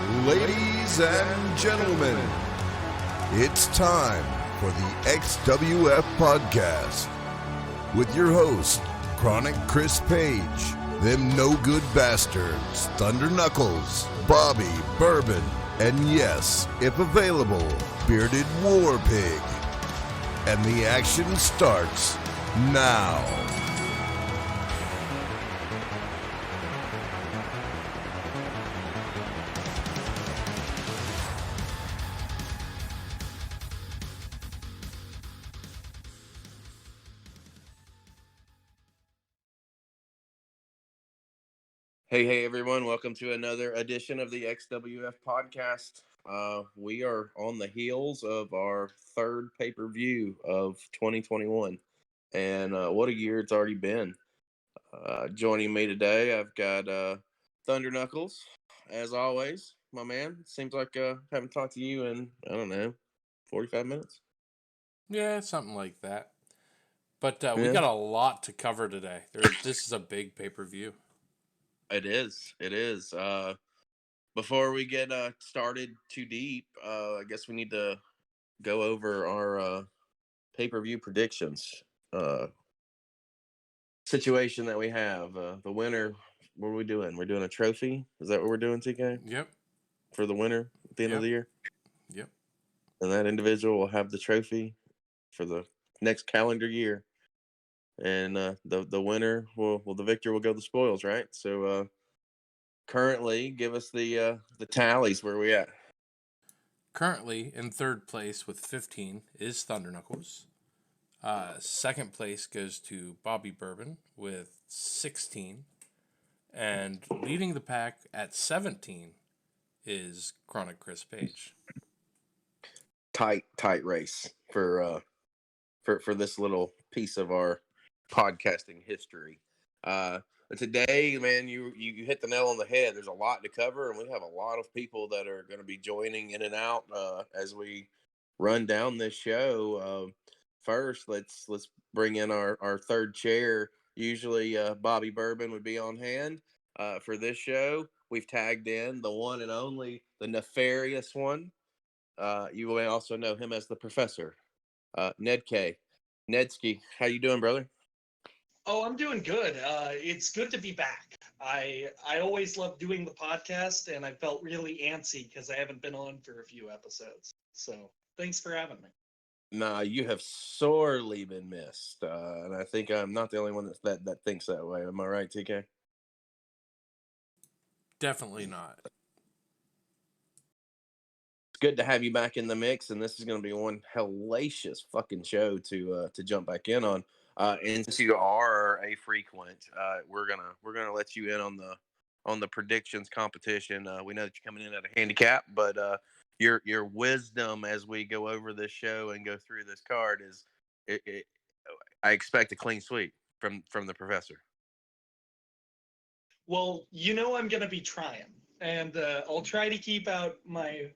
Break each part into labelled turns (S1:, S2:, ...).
S1: Ladies and gentlemen, it's time for the XWF Podcast with your host, Chronic Chris Page, them no good bastards, Thunder Knuckles, Bobby Bourbon, and yes, if available, Bearded War Pig. And the action starts now.
S2: Hey everyone, welcome to another edition of the XWF Podcast. We are on the heels of our third pay-per-view of 2021, and what a year it's already been. Joining me today, I've got Thunder Knuckles, as always, my man. Seems like I haven't talked to you in, 45 minutes?
S3: Yeah, something like that. But we
S2: Yeah.
S3: got a lot to cover today. This is a big pay-per-view.
S2: It is. Before we get started too deep, I guess we need to go over our pay-per-view predictions situation that we have. The winner, what are we doing? We're doing a trophy? Is that what we're doing, TK?
S3: Yep.
S2: For the winner at the end of the year?
S3: Yep.
S2: And that individual will have the trophy for the next calendar year. And the winner the victor will go the spoils, right? So currently, give us the tallies. Where are we at?
S3: Currently in third place with 15 is Thunder Knuckles. Second place goes to Bobby Bourbon with 16. And leading the pack at 17 is Chronic Chris Page.
S2: Tight race for this little piece of our podcasting history. Today, man, you hit the nail on the head. There's a lot to cover, and we have a lot of people that are going to be joining in and out as we run down this show. First, let's bring in our third chair. Usually, Bobby Bourbon would be on hand for this show. We've tagged in the one and only, the nefarious one. You may also know him as the Professor, Ned Kaye. Nedski, how you doing, brother?
S4: Oh, I'm doing good. It's good to be back. I always love doing the podcast, and I felt really antsy because I haven't been on for a few episodes. So thanks for having me.
S2: Nah, you have sorely been missed, and I think I'm not the only one that thinks that way. Am I right, TK?
S3: Definitely not.
S2: It's good to have you back in the mix, and this is going to be one hellacious fucking show to jump back in on. And since you are a frequent, we're gonna let you in on the predictions competition. We know that you're coming in at a handicap, but your wisdom as we go over this show and go through this card is, I expect a clean sweep from the Professor.
S4: Well, I'm going to be trying, and I'll try to keep out my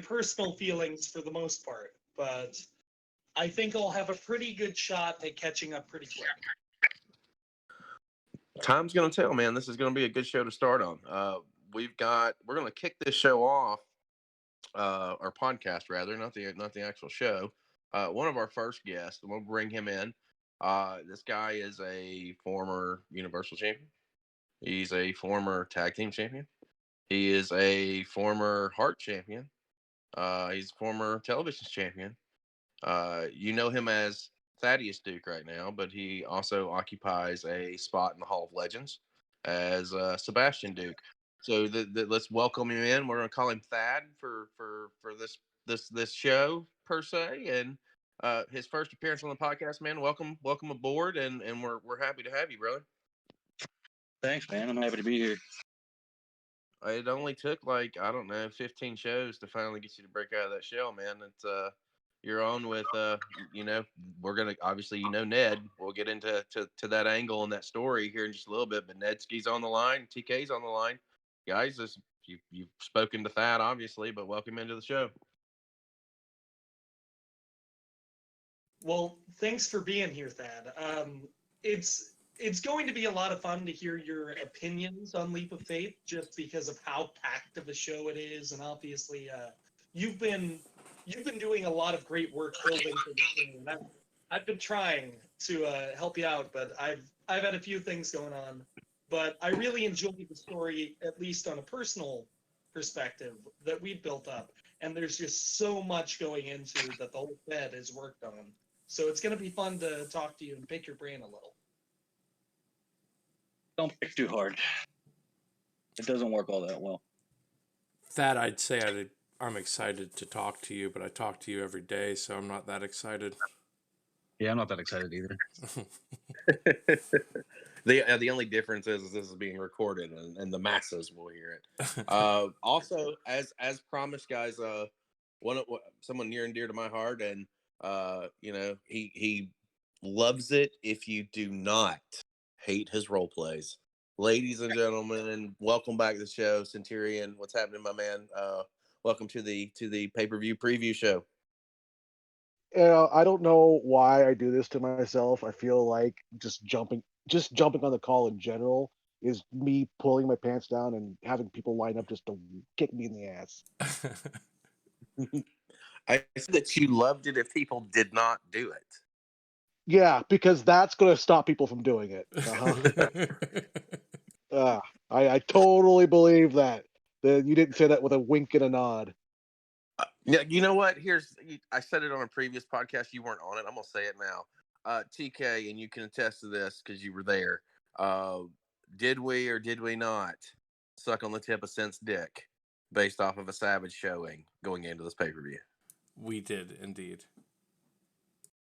S4: personal feelings for the most part, but I think I'll have a pretty good shot at catching up pretty quick.
S2: Time's going to tell, man. This is going to be a good show to start on. We're going to kick this show off, our podcast rather, not the actual show. One of our first guests, and we'll bring him in. This guy is a former Universal Champion. He's a former Tag Team Champion. He is a former Heart Champion. He's a former Television Champion. You know him as Thaddeus Duke right now, but he also occupies a spot in the Hall of Legends as Sebastian Duke. So let's welcome him in. We're going to call him Thad for this show per se, and his first appearance on the podcast. Man, welcome aboard, and we're happy to have you, brother.
S5: Thanks, man. I'm happy to be here.
S2: It only took 15 shows to finally get you to break out of that shell, man. It's you're on with we're gonna obviously Ned. We'll get into that angle and that story here in just a little bit. But Nedski's on the line, TK's on the line, guys. You've spoken to Thad obviously, but welcome into the show.
S4: Well, thanks for being here, Thad. It's it's going to be a lot of fun to hear your opinions on Leap of Faith, just because of how packed of a show it is, and obviously, you've been doing a lot of great work building for the show. And I've been trying to help you out, but I've had a few things going on. But I really enjoyed the story, at least on a personal perspective, that we built up. And there's just so much going into that the whole Fed has worked on. So it's going to be fun to talk to you and pick your brain a little.
S5: Don't pick too hard. It doesn't work all that well.
S3: That I'd say I'm excited to talk to you, but I talk to you every day, so I'm not that excited.
S5: Yeah, I'm not that excited either.
S2: The only difference is this is being recorded and the masses will hear it. Also, as promised, guys, someone near and dear to my heart, and he loves it if you do not hate his role plays. Ladies and gentlemen, welcome back to the show, Centurion. What's happening, my man? Welcome to the pay-per-view preview show.
S6: I don't know why I do this to myself. I feel like just jumping on the call in general is me pulling my pants down and having people line up just to kick me in the ass.
S2: I said that you loved it if people did not do it.
S6: Yeah, because that's going to stop people from doing it. I totally believe that. You didn't say that with a wink and a nod.
S2: Yeah, you know what? I said it on a previous podcast. You weren't on it. I'm gonna say it now. TK, and you can attest to this because you were there. Did we or did we not suck on the tip of Sense dick based off of a Savage showing going into this pay-per-view?
S3: We did indeed.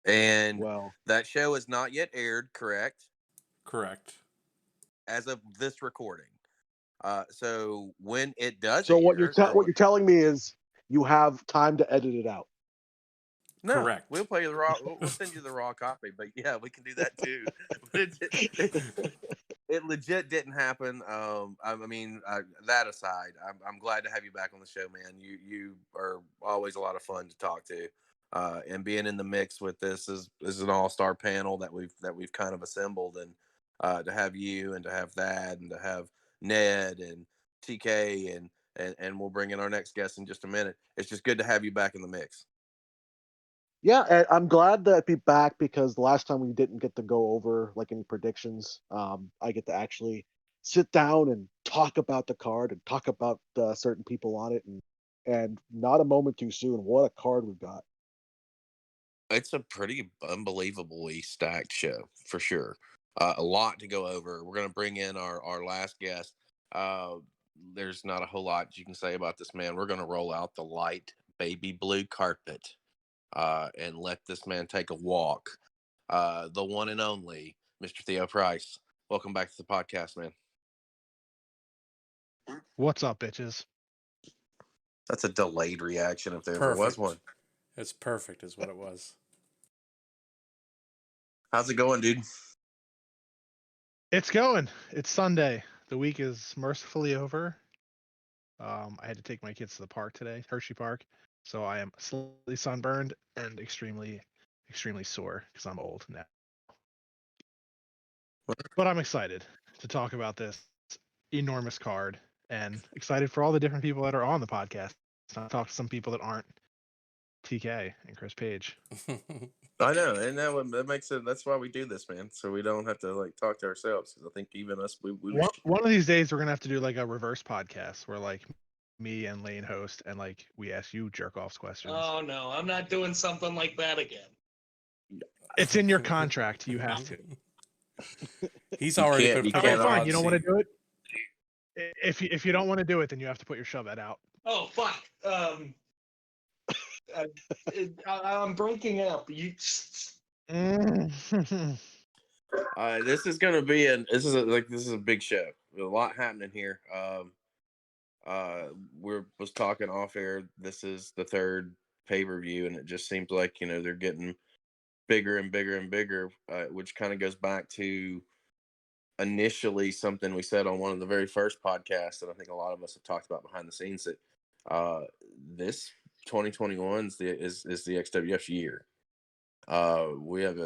S2: And
S6: Well,
S2: that show is not yet aired, correct?
S3: Correct.
S2: As of this recording. So when it does
S6: so
S2: air,
S6: what you're telling me is you have time to edit it out.
S2: No,
S3: correct.
S2: We'll play the raw. We'll send you the raw copy, but yeah, we can do that too. It legit didn't happen. I mean, that aside, I'm glad to have you back on the show, man. You are always a lot of fun to talk to, and being in the mix with this is an all-star panel that we've kind of assembled, and to have you and to have Thad and to have Ned and TK and we'll bring in our next guest in just a minute. It's just good to have you back in the mix.
S6: Yeah, and I'm glad to be back because the last time we didn't get to go over like any predictions. I get to actually sit down and talk about the card and talk about certain people on it, and not a moment too soon. What a card we've got!
S2: It's a pretty unbelievably stacked show for sure. A lot to go over. We're going to bring in our last guest. There's not a whole lot you can say about this man. We're going to roll out the light baby blue carpet and let this man take a walk. The one and only Mr. Theo Pryce. Welcome back to the podcast, man.
S7: What's up, bitches?
S2: That's a delayed reaction if there ever
S3: Perfect.
S2: was one.
S3: It's perfect, is what it was.
S2: How's it going, dude?
S7: It's going. It's Sunday. The week is mercifully over. I had to take my kids to the park today, Hershey Park. So I am slightly sunburned and extremely, extremely sore because I'm old now. But I'm excited to talk about this enormous card and excited for all the different people that are on the podcast. So I'll talk to some people that aren't TK and Chris Page.
S2: I know, and that makes it. That's why we do this, man. So we don't have to like talk to ourselves. Because I think even us, we
S7: One of these days we're gonna have to do like a reverse podcast where like me and Lane host and like we ask you jerk offs questions.
S4: Oh no, I'm not doing something like that again.
S7: It's in your contract. You have to.
S3: He's already
S2: can't-
S3: been
S2: you
S3: put
S7: Okay,
S3: on the
S2: can't-
S7: fine.
S3: hot
S7: You don't want to
S3: seat.
S7: do it. If you don't want to do it, then you have to put your shove it out.
S4: Oh fuck. I'm breaking up. You.
S2: This is gonna be this is a big show. There's a lot happening here. Was talking off air. This is the third pay-per-view, and it just seems like they're getting bigger and bigger and bigger, which kind of goes back to initially something we said on one of the very first podcasts, and I think a lot of us have talked about behind the scenes that this 2021 is the XWF year. We have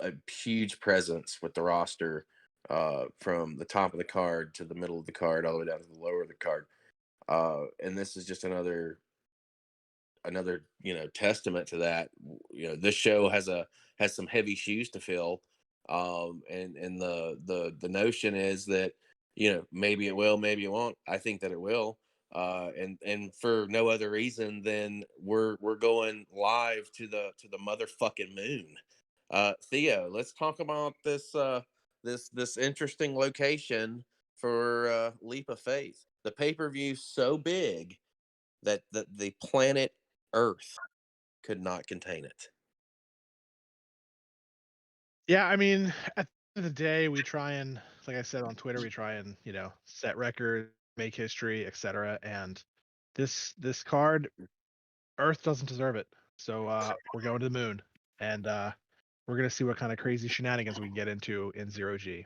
S2: a huge presence with the roster, from the top of the card to the middle of the card, all the way down to the lower of the card. And this is just another testament to that. This show has some heavy shoes to fill, and the notion is that maybe it will, maybe it won't. I think that it will, and for no other reason than we're going live to the motherfucking moon. Theo, let's talk about this interesting location for Leap of Faith. The pay-per-view so big that the planet Earth could not contain it.
S7: Yeah, I mean, at the end of the day, we try and, like I said on Twitter, we try and set records, make history, etc. And this card, Earth doesn't deserve it. So we're going to the moon, and we're gonna see what kind of crazy shenanigans we can get into in 0G.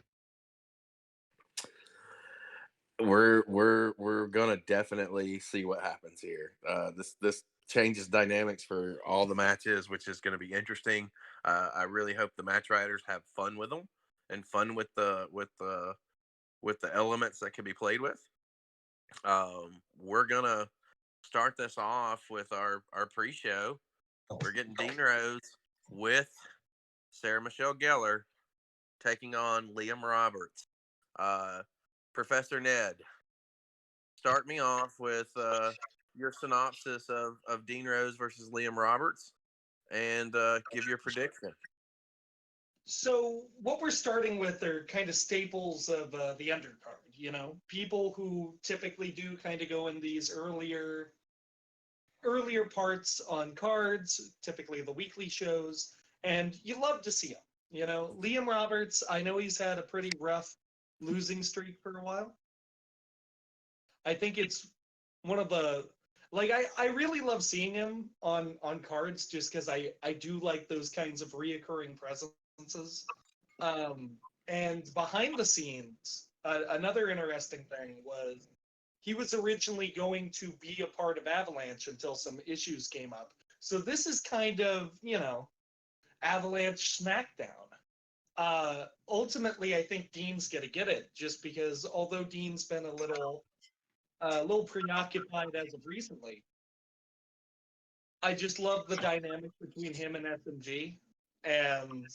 S2: We're gonna definitely see what happens here. This changes dynamics for all the matches, which is going to be interesting. I really hope the match writers have fun with them and fun with the elements that can be played with. We're gonna start this off with our pre-show. We're getting Dean Rose with Sarah Michelle Gellar taking on Liam Roberts. Professor Ned, start me off with your synopsis of Dean Rose versus Liam Roberts, and give your prediction.
S4: So what we're starting with are kind of staples of the undercard. People who typically do kind of go in these earlier parts on cards, typically the weekly shows, and you love to see them. Liam Roberts, I know he's had a pretty rough losing streak for a while. I think it's one of the I really love seeing him on cards just because I do like those kinds of reoccurring presences. And behind the scenes, another interesting thing was he was originally going to be a part of Avalanche until some issues came up. So this is kind of, Avalanche SmackDown. Ultimately, I think Dean's going to get it just because although Dean's been a little preoccupied as of recently, I just love the dynamic between him and SMG. And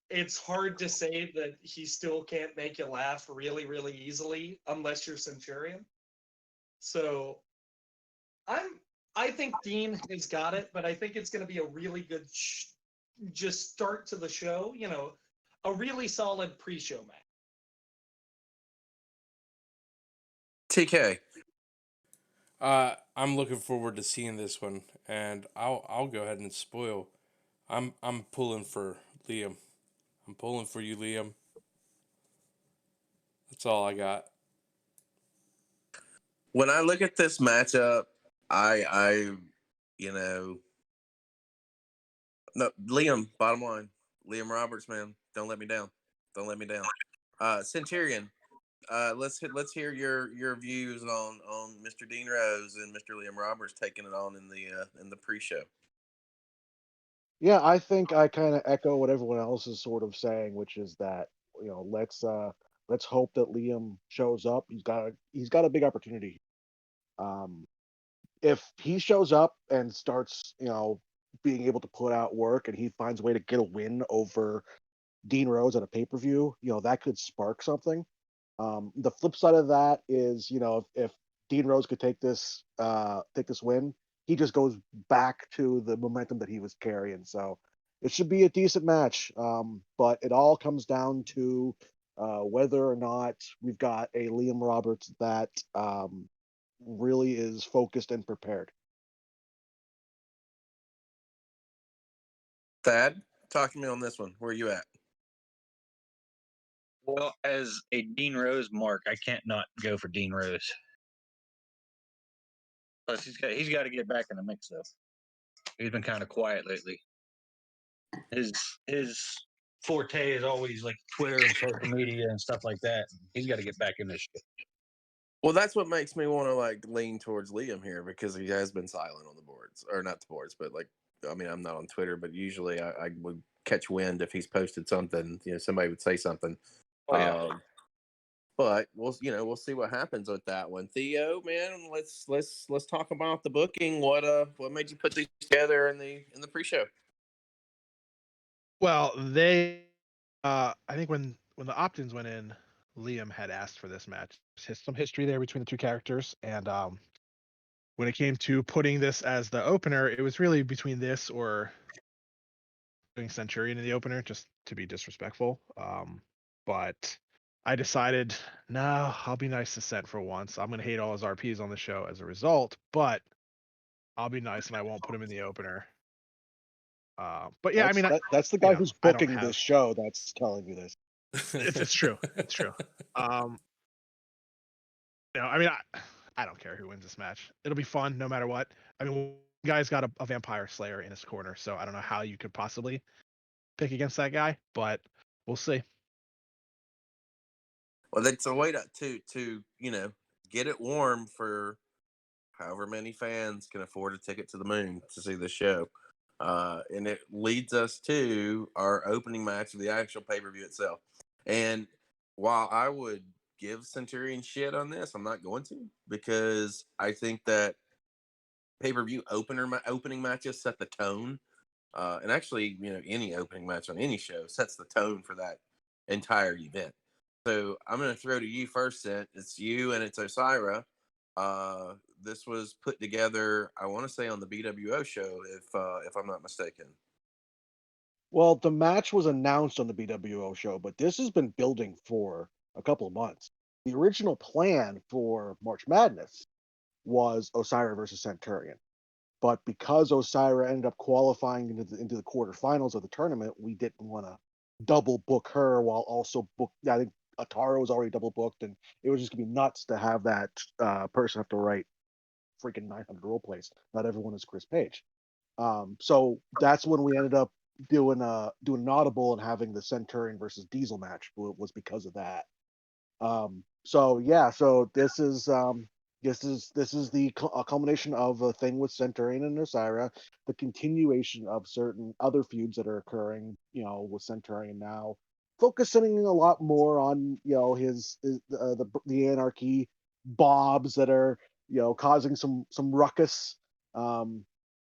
S4: it's hard to say that he still can't make you laugh really, really easily unless you're Centurion. So I think Dean has got it, but I think it's going to be a really good just start to the show. A really solid pre-show match.
S2: TK.
S3: I'm looking forward to seeing this one, and I'll go ahead and spoil. I'm pulling for Liam. I'm pulling for you, Liam. That's all I got.
S2: When I look at this matchup, I no, Liam, bottom line. Liam Roberts, man. Don't let me down. Don't let me down. Centurion, let's hear your views on Mr. Dean Rose and Mr. Liam Roberts taking it on in the pre-show.
S6: Yeah, I think I kind of echo what everyone else is sort of saying, which is that let's hope that Liam shows up. He's got a big opportunity. Um, if he shows up and starts, being able to put out work, and he finds a way to get a win over Dean Rose at a pay-per-view, that could spark something. The flip side of that is, if Dean Rose could take this win, he just goes back to the momentum that he was carrying. So it should be a decent match. But it all comes down to whether or not we've got a Liam Roberts that really is focused and prepared.
S2: Thad, talk to me on this one. Where are you at?
S5: Well, as a Dean Rose mark, I can't not go for Dean Rose. Plus, he's got to get back in the mix though. He's been kind of quiet lately. His forte is always like Twitter and social media and stuff like that. He's got to get back in this shit.
S2: Well, that's what makes me want to lean towards Liam here, because he has been silent on the boards, or not the boards, but I'm not on Twitter, but usually I would catch wind if he's posted something. Somebody would say something.
S5: Oh yeah.
S2: But we'll see what happens with that one. Theo, man, let's talk about the booking. What made you put these together in the pre-show?
S7: Well, I think when the opt-ins went in, Liam had asked for this match. There's some history there between the two characters, and when it came to putting this as the opener, it was really between this or doing Centurion in the opener, just to be disrespectful. But I decided, no, I'll be nice to Cent for once. I'm gonna hate all his RPs on the show as a result, but I'll be nice and I won't put him in the opener. But yeah, I mean,
S6: That's the guy who's
S7: I don't
S6: booking
S7: have.
S6: this show that's telling you this.
S7: It's true. It's true. I mean, I don't care who wins this match. It'll be fun no matter what. I mean, one guy's got a vampire slayer in his corner, so I don't know how you could possibly pick against that guy, but we'll see.
S2: Well, that's a way to get it warm for however many fans can afford a ticket to the moon to see the show. And it leads us to our opening match of the actual pay-per-view itself. And while I would give Centurion shit on this, I'm not going to, because I think that pay-per-view opening matches set the tone. And actually, any opening match on any show sets the tone for that entire event. So I'm going to throw to you first, Cent. It's you and it's Osira. This was put together, I want to say, on the BWO show, if I'm not mistaken.
S6: Well, the match was announced on the BWO show, but this has been building for a couple of months. The original plan for March Madness was Osira versus Centurion. But because Osira ended up qualifying into the quarterfinals of the tournament, we didn't want to double book her while also book. I think Atara was already double booked, and it was just gonna be nuts to have that person have to write freaking 900 role plays. Not everyone is Chris Page. So that's when we ended up doing an audible and having the Centurion versus Diesel match. Was because of that. So yeah, so this is the culmination of a thing with Centurion and Osira, the continuation of certain other feuds that are occurring, with Centurion now, focusing a lot more on his the anarchy bobs that are causing some ruckus.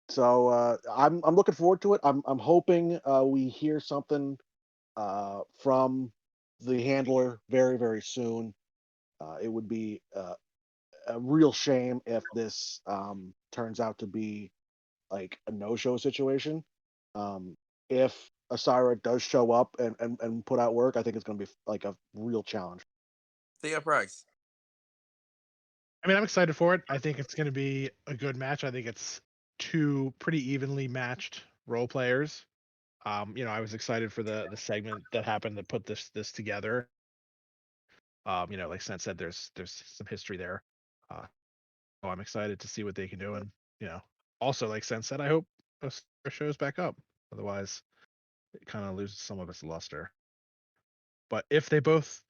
S6: So I'm looking forward to it. I'm hoping we hear something from the handler very, very soon. It would be a real shame if this turns out to be like a no-show situation. If Osira does show up and put out work, I think it's going to be like a real challenge.
S2: Theo Pryce.
S7: I mean, I'm excited for it. I think it's going to be a good match. I think it's two pretty evenly matched role players. I was excited for the segment that happened to put this together. Like Sent said, there's some history there. So I'm excited to see what they can do, and also like Sent said, I hope Osira shows back up. Otherwise, it kind of loses some of its luster. But if they're both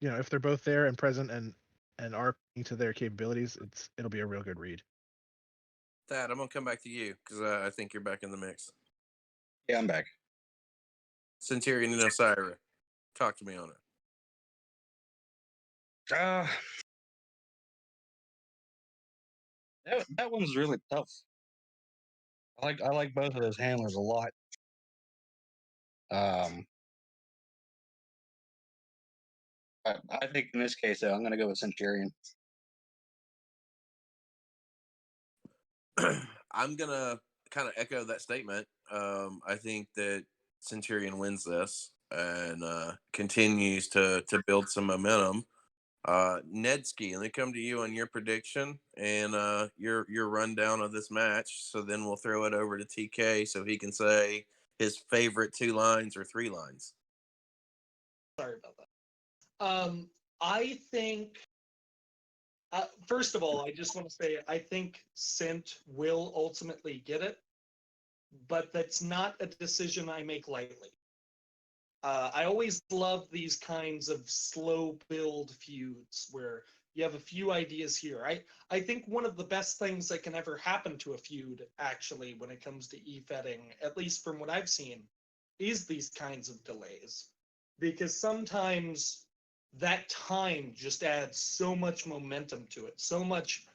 S7: there and present and are to their capabilities, it'll be a real good read.
S2: Thad, I'm gonna come back to you because I think you're back in the mix.
S5: Yeah, I'm back.
S2: Centurion and Osira, talk to me on it.
S5: That one's really tough. I like both of those handlers a lot. I think in this case, though, I'm going to go with Centurion.
S2: I'm gonna kind of echo that statement. I think that Centurion wins this and continues to build some momentum. Ned Kaye, let me come to you on your prediction and your rundown of this match. So then we'll throw it over to TK so he can say his favorite 2 lines or 3 lines.
S4: Sorry about that. I think, first of all, I just want to say I think Cent will ultimately get it, but that's not a decision I make lightly. I always love these kinds of slow build feuds where you have a few ideas here. I think one of the best things that can ever happen to a feud, actually, when it comes to e-fetting, at least from what I've seen, is these kinds of delays, because sometimes that time just adds so much momentum to it, so much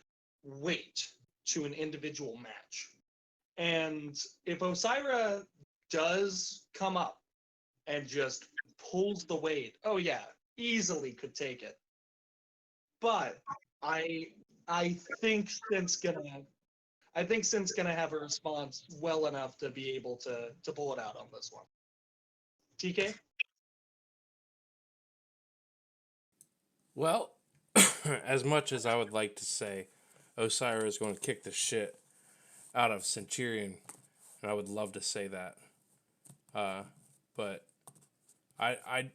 S4: weight to an individual match. And if Osira does come up and just pulls the weight, oh yeah, easily could take it. But I think Sin's gonna have a response well enough to be able to pull it out on this one. TK?
S3: Well, as much as I would like to say Osira is going to kick the shit out of Centurion, and I would love to say that, but I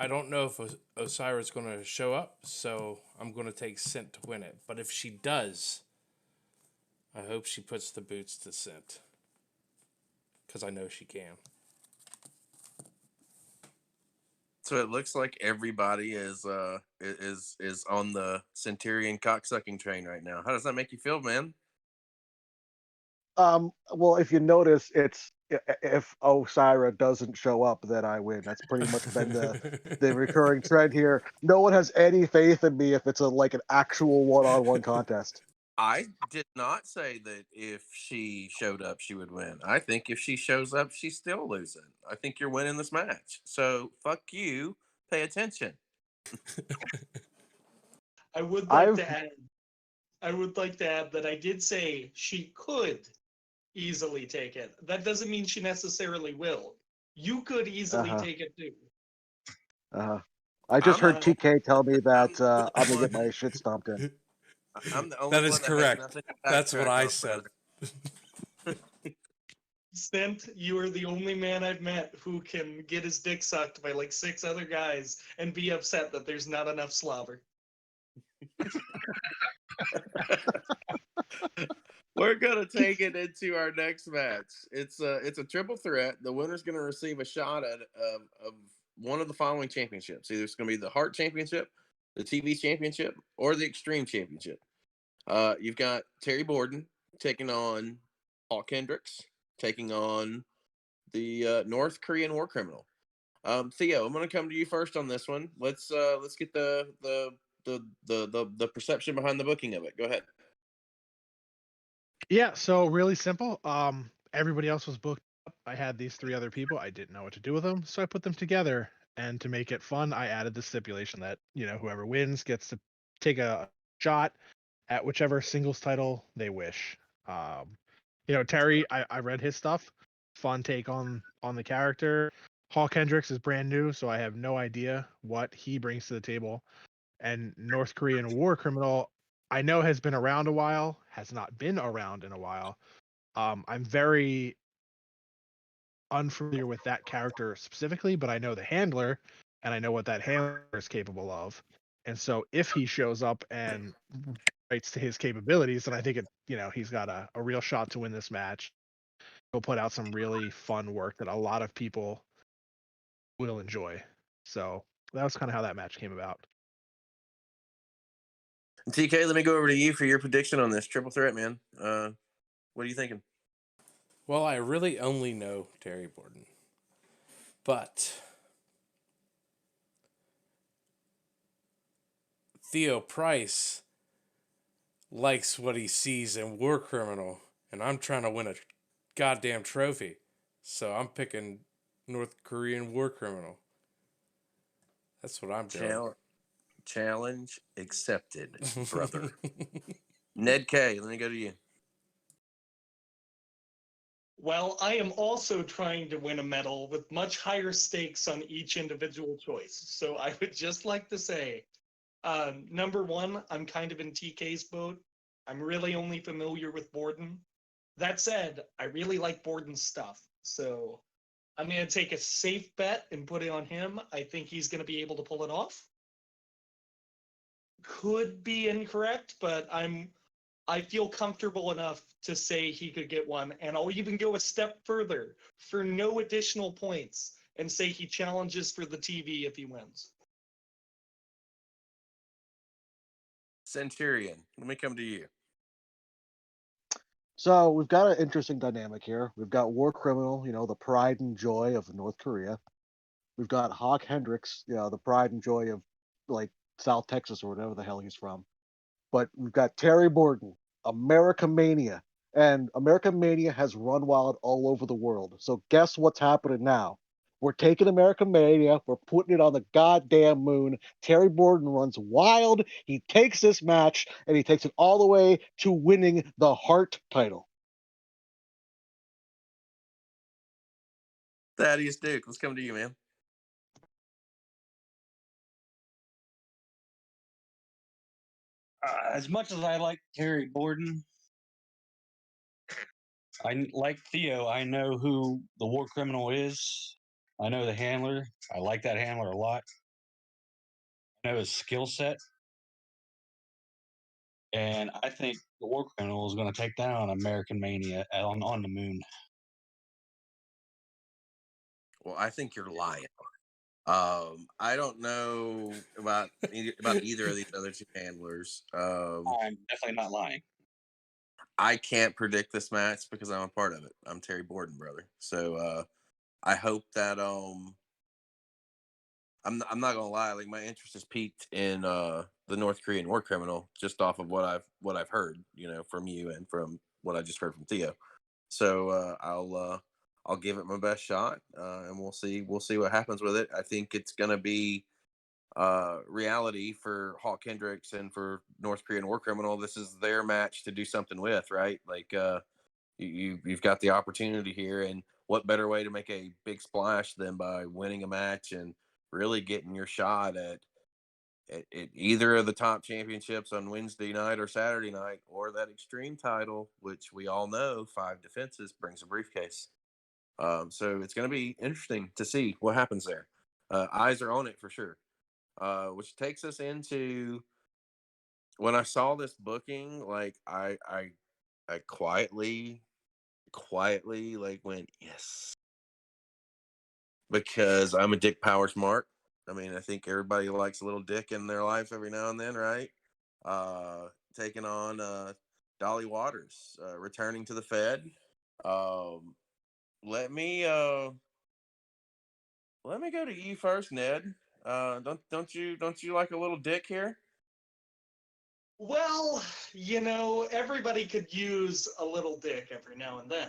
S3: don't know if Osira is going to show up, so I'm going to take Cent to win it. But if she does, I hope she puts the boots to Cent, because I know she can.
S2: So it looks like everybody is on the Centurion cocksucking train right now. How does that make you feel, man?
S6: Well, if you notice, it's if Osira doesn't show up, then I win. That's pretty much been the recurring trend here. No one has any faith in me if it's like an actual one-on-one contest.
S2: I did not say that if she showed up, she would win. I think if she shows up, she's still losing. I think you're winning this match. So fuck you. Pay attention.
S4: I would
S6: I've
S4: like to add that I did say she could easily take it. That doesn't mean she necessarily will. You could easily
S6: Uh-huh.
S4: take it too.
S6: I just
S2: I'm
S6: heard
S2: the,
S6: TK tell me that I'm gonna
S2: one,
S6: get my shit stomped in.
S2: I'm the only
S3: That is
S2: one that has
S3: correct.
S2: nothing to
S3: That's what
S2: backtrack
S3: I
S2: on,
S3: said.
S2: brother.
S4: Stent, you are the only man I've met who can get his dick sucked by like 6 other guys and be upset that there's not enough slobber.
S2: We're gonna take it into our next match. It's a triple threat. The winner's gonna receive a shot at of one of the following championships. Either it's gonna be the Heart Championship, the TV Championship, or the Extreme Championship. You've got Terry Borden taking on Paul Kendricks, taking on the North Korean war criminal. Theo, I'm gonna come to you first on this one. Let's get the perception behind the booking of it. Go ahead.
S7: Yeah, so really simple. Everybody else was booked up. I had these 3 other people. I didn't know what to do with them, so I put them together. And to make it fun, I added the stipulation that, whoever wins gets to take a shot at whichever singles title they wish. Terry, I read his stuff. Fun take on the character. Hall Kendricks is brand new, so I have no idea what he brings to the table. And North Korean war criminal, I know has been around a while, has not been around in a while. I'm very unfamiliar with that character specifically, but I know the handler, and I know what that handler is capable of. And so if he shows up and writes to his capabilities, then I think he's got a real shot to win this match. He'll put out some really fun work that a lot of people will enjoy. So that was kind of how that match came about.
S2: TK, let me go over to you for your prediction on this triple threat, man. What are you thinking?
S3: Well, I really only know Terry Borden. But Theo Pryce likes what he sees in War Criminal, and I'm trying to win a goddamn trophy. So I'm picking North Korean War Criminal. That's what I'm doing.
S2: Challenge accepted, brother. Ned Kaye, let me go to you.
S4: Well, I am also trying to win a medal with much higher stakes on each individual choice. So I would just like to say, number one, I'm kind of in TK's boat. I'm really only familiar with Borden. That said, I really like Borden's stuff. So I'm going to take a safe bet and put it on him. I think he's going to be able to pull it off. Could be incorrect, but I feel comfortable enough to say he could get one, and I'll even go a step further for no additional points and say he challenges for the TV if he wins.
S2: Centurion, let me come to you.
S6: So we've got an interesting dynamic here. We've got War Criminal, the pride and joy of North Korea. We've got Hawk Hendricks, the pride and joy of like South Texas or whatever the hell he's from. But we've got Terry Borden, America Mania, and America Mania has run wild all over the world. So guess what's happening now? We're taking America Mania, we're putting it on the goddamn moon. Terry Borden runs wild. He takes this match and he takes it all the way to winning the Heart title.
S2: Thaddeus Duke, let's come to you, man.
S5: As much as I like Terry Borden, I like Theo. I know who the War Criminal is. I know the handler. I like that handler a lot. I know his skill set. And I think the War Criminal is going to take down American Mania on the moon.
S2: Well, I think you're lying. I don't know about either of these other two handlers.
S5: I'm definitely not lying.
S2: I can't predict this match because I'm a part of it. I'm Terry Borden, brother. So I hope that I'm not gonna lie, like my interest is peaked in the North Korean War Criminal just off of what I've heard, from you and from what I just heard from Theo. So I'll give it my best shot, and we'll see what happens with it. I think it's gonna be reality for Hawk Hendricks and for North Korean War Criminal. This is their match to do something with, right? Like you've got the opportunity here, and what better way to make a big splash than by winning a match and really getting your shot at either of the top championships on Wednesday night or Saturday night, or that extreme title, which we all know 5 defenses brings a briefcase. So it's going to be interesting to see what happens there. Eyes are on it for sure. Which takes us into when I saw this booking, like I quietly like went yes, because I'm a Dick Powers mark. I mean, I think everybody likes a little dick in their life every now and then, right? Taking on Dolly Waters, returning to the Fed. Um, let me let me go to you first, Ned. Don't you like a little dick here?
S4: Well, everybody could use a little dick every now and then.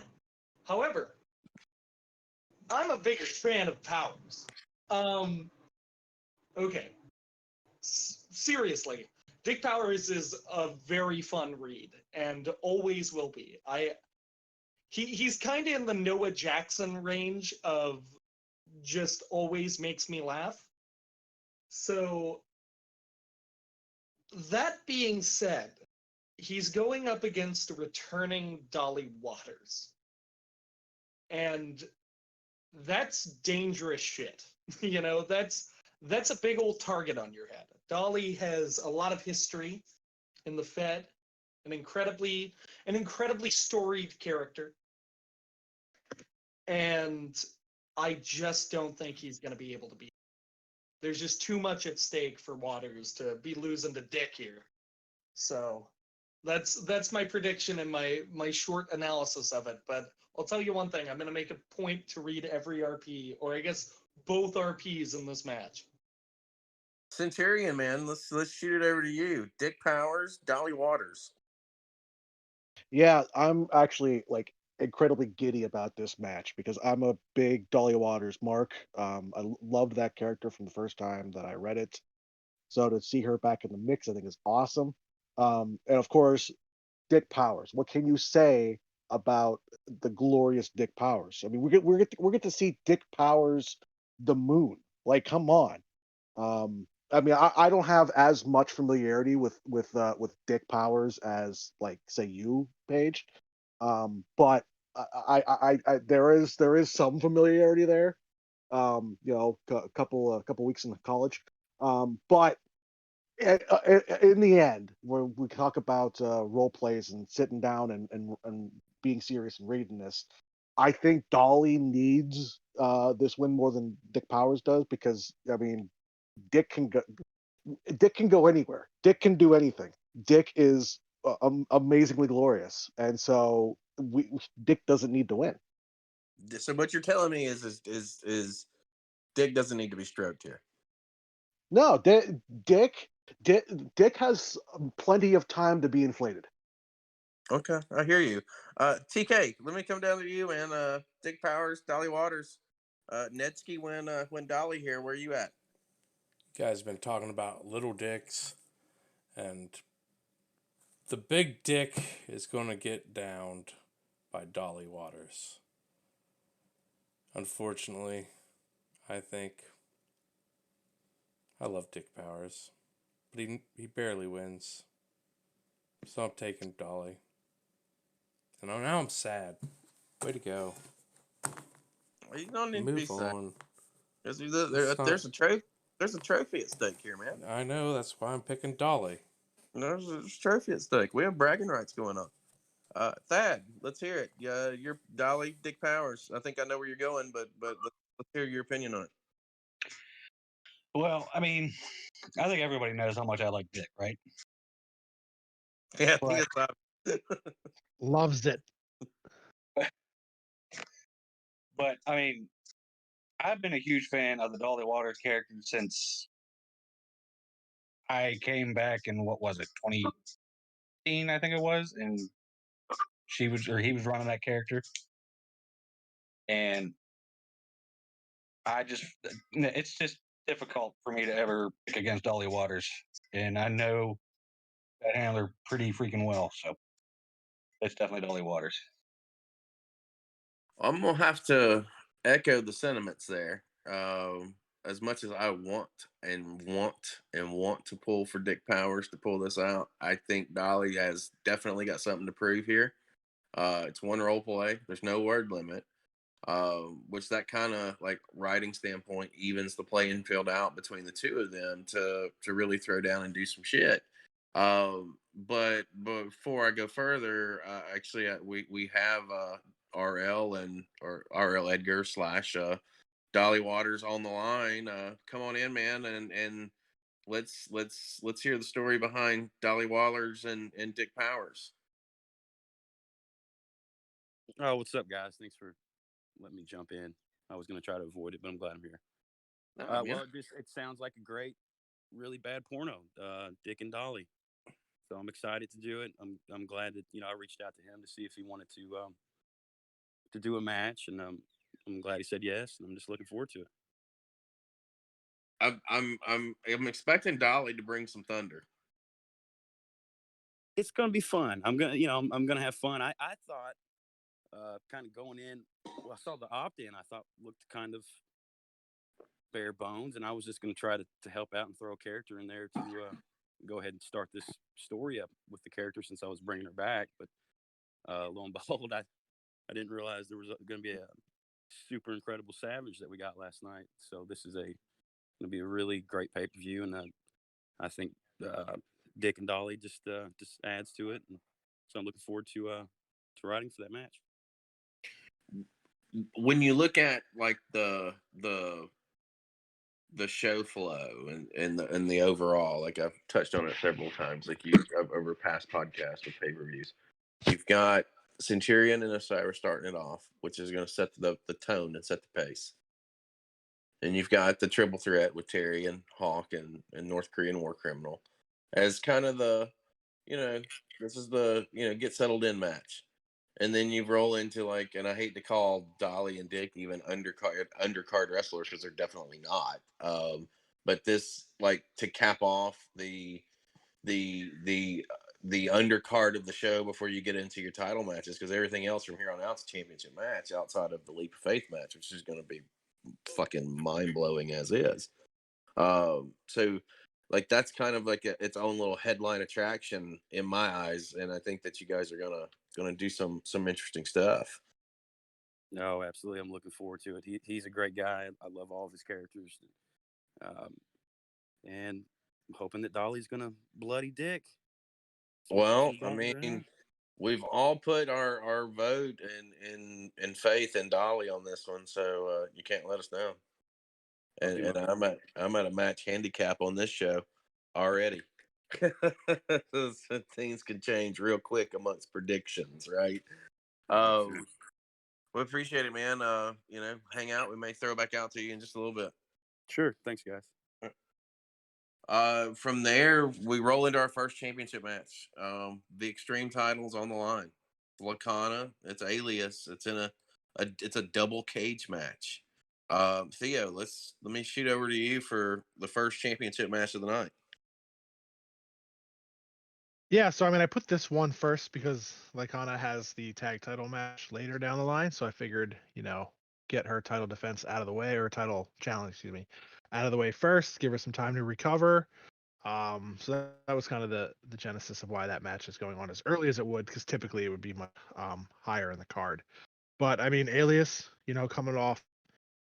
S4: However, I'm a bigger fan of Powers. Okay. Seriously, Dick Powers is a very fun read and always will be. He's kind of in the Noah Jackson range of just always makes me laugh. So that being said, he's going up against a returning Dolly Waters. And that's dangerous shit. That's a big old target on your head. Dolly has a lot of history in the Fed, an incredibly storied character. And I just don't think he's going to be able to beat. There's just too much at stake for Waters to be losing to Dick here. So that's my prediction and my short analysis of it. But I'll tell you one thing: I'm going to make a point to read every RP, or I guess both RPs in this match.
S2: Centurion, man, let's shoot it over to you. Dick Powers, Dolly Waters.
S6: Yeah, I'm actually like incredibly giddy about this match because I'm a big Dolly Waters mark. Loved that character from the first time that I read it. So to see her back in the mix, I think is awesome. And of course, Dick Powers. What can you say about the glorious Dick Powers? I mean, we get to see Dick Powers the moon. Like, come on. I mean, I don't have as much familiarity with Dick Powers as like say you, Paige. But there is some familiarity there. A couple weeks in college. But in the end, when we talk about role plays and sitting down and being serious and reading this, I think Dolly needs this win more than Dick Powers does because I mean, Dick can go Dick can go anywhere. Dick can do anything. Dick is amazingly glorious, and so Dick doesn't need to win.
S2: So what you're telling me is Dick doesn't need to be stroked here.
S6: No, Dick, Dick has plenty of time to be inflated.
S2: Okay, I hear you. TK, let me come down to you, man. Dick Powers, Dolly Waters, Nedski, when Dolly here. Where are you at?
S3: You guys have been talking about little dicks, and the big dick is going to get downed by Dolly Waters. Unfortunately, I think I love Dick Powers, but he barely wins. So I'm taking Dolly. And now I'm sad. Way to go.
S2: Well, you don't need to be
S3: Move
S2: sad.
S3: on.
S2: There's
S3: It's
S2: a trophy. There's a trophy at stake here, man.
S3: I know, that's why I'm picking Dolly.
S2: There's a trophy at stake. We have bragging rights going on. Thad, let's hear it. You're Dolly, Dick Powers. I think I know where you're going, but let's hear your opinion on it.
S5: Well, I mean, I think everybody knows how much I like Dick, right?
S2: Yeah,
S5: But-
S7: Loves it.
S5: But I mean, I've been a huge fan of the Dolly Waters character since I came back in, what was it, 2018, I think it was, and he was running that character, and it's just difficult for me to ever pick against Dolly Waters, and I know that handler pretty freaking well, so it's definitely Dolly Waters.
S2: I'm gonna have to echo the sentiments there. As much as I want to pull for Dick Powers to pull this out, I think Dolly has definitely got something to prove here. It's one role play. There's no word limit. Which that kind of like writing standpoint evens the playing field out between the two of them to really throw down and do some shit. But before I go further, actually, we have RL Edgar / Dolly Waters on the line. Come on in, man, and let's hear the story behind Dolly Waters and Dick Powers.
S8: Oh, what's up, guys? Thanks for letting me jump in. I was going to try to avoid it, but I'm glad I'm here. Well, it sounds like a great, really bad porno, Dick and Dolly. So I'm excited to do it. I'm glad that I reached out to him to see if he wanted to do a match, and I'm glad he said yes, and I'm just looking forward to it.
S2: I'm expecting Dolly to bring some thunder.
S8: It's gonna be fun. I'm gonna have fun. I thought, kind of going in. Well, I saw the opt-in. I thought looked kind of bare bones, and I was just gonna try to help out and throw a character in there to go ahead and start this story up with the character since I was bringing her back. But lo and behold, I didn't realize there was going to be a super incredible savage that we got last night. So this is going to be a really great pay-per-view, and I think Dick and Dolly just adds to it. And so I'm looking forward to writing for that match.
S2: When you look at like the show flow and the overall, like I've touched on it several times, like over past podcasts with pay-per-views, you've got Centurion and Osiris starting it off, which is going to set the tone and set the pace. And you've got the triple threat with Terry and Hawk and North Korean War Criminal as kind of the, this is the, get settled in match. And then you roll into like, and I hate to call Dolly and Dick even undercard wrestlers because they're definitely not. But this, like, to cap off the undercard of the show before you get into your title matches, because everything else from here on out is a championship match outside of the Leap of Faith match, which is going to be fucking mind blowing as is. So like that's kind of like its own little headline attraction in my eyes, and I think that you guys are gonna do some interesting stuff.
S8: No, absolutely, I'm looking forward to it. He's a great guy. I love all of his characters, and I'm hoping that Dolly's gonna bloody Dick.
S2: Well, I mean, we've all put our vote and faith in Dolly on this one, so you can't let us down. And I'm at a match handicap on this show already. Things can change real quick amongst predictions, right?
S8: That's it.
S2: We appreciate it, man. Hang out. We may throw back out to you in just a little bit.
S8: Sure. Thanks, guys.
S2: From there, we roll into our first championship match. The Extreme title's on the line. Lacana, it's Alias. It's in it's a double cage match. Theo, let me shoot over to you for the first championship match of the night.
S7: Yeah, so I mean, I put this one first because Lycana has the tag title match later down the line, so I figured, get her title defense out of the way, or title challenge, excuse me, out of the way first, give her some time to recover. So that was kind of the genesis of why that match is going on as early as it would, because typically it would be much higher in the card. But I mean, Alias, coming off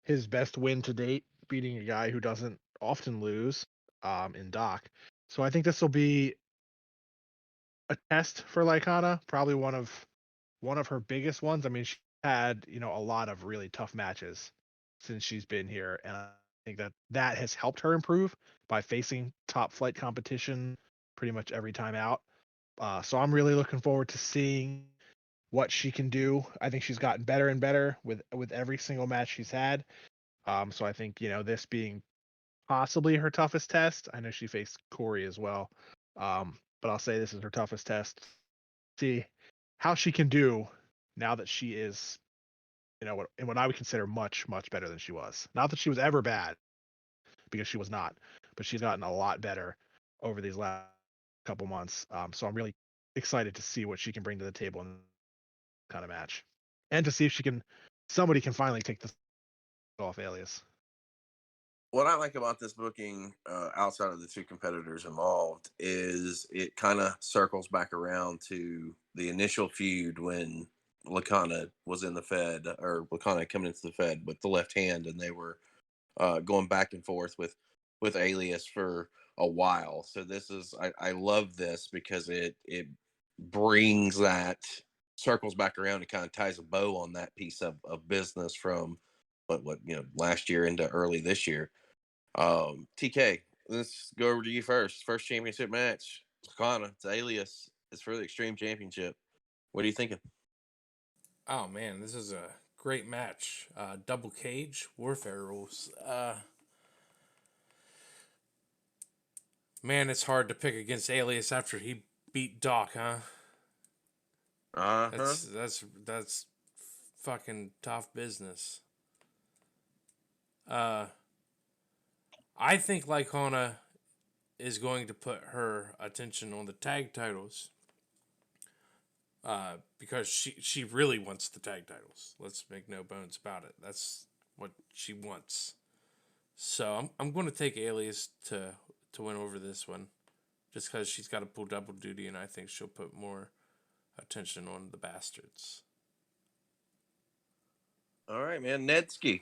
S7: his best win to date, beating a guy who doesn't often lose, in Doc. So I think this will be a test for Lycana, probably one of her biggest ones. I mean, she had, a lot of really tough matches since she's been here, and I think that has helped her improve by facing top flight competition pretty much every time out. So I'm really looking forward to seeing what she can do. I think she's gotten better and better with every single match she's had. So I think, this being possibly her toughest test. I know she faced Corey as well. But I'll say this is her toughest test. See how she can do now that she is, what I would consider much, much better than she was. Not that she was ever bad, because she was not, but she's gotten a lot better over these last couple months. So I'm really excited to see what she can bring to the table in this kind of match, and to see if somebody can finally take this off Alias.
S2: What I like about this booking, outside of the two competitors involved, is it kind of circles back around to the initial feud when Lacana was in the Fed, or Lacana coming into the Fed with the left hand, and they were going back and forth with Alias for a while. So I love this because it brings that, circles back around and kind of ties a bow on that piece of business from what last year into early this year. TK, let's go over to you first. First championship match. Lacana, it's Alias. It's for the Extreme Championship. What are you thinking?
S3: Oh man, this is a great match. Double cage warfare rules. Man, it's hard to pick against Alias after he beat Doc, huh?
S2: Uh-huh.
S3: That's fucking tough business. I think Lycona is going to put her attention on the tag titles. Because she really wants the tag titles. Let's make no bones about it. That's what she wants. So I'm going to take Alias to win over this one, just because she's got to pull double duty, and I think she'll put more attention on the bastards.
S2: All right, man. Nedski.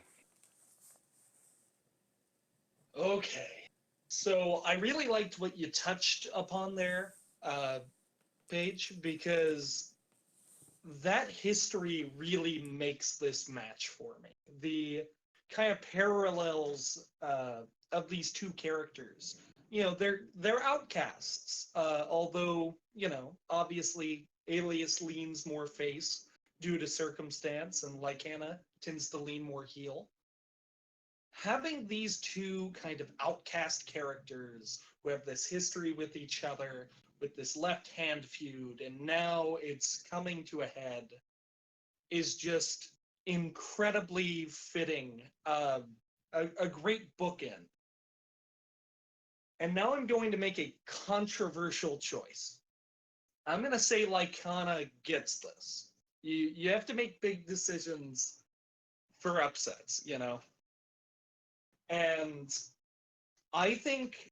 S4: Okay. So I really liked what you touched upon there, Paige, because that history really makes this match for me. The kind of parallels of these two characters. They're outcasts. Although obviously Alias leans more face due to circumstance, and Lycana tends to lean more heel. Having these two kind of outcast characters who have this history with each other, with this left-hand feud, and now it's coming to a head, is just incredibly fitting. A great bookend. And now I'm going to make a controversial choice. I'm going to say Lycana gets this. You have to make big decisions for upsets, And I think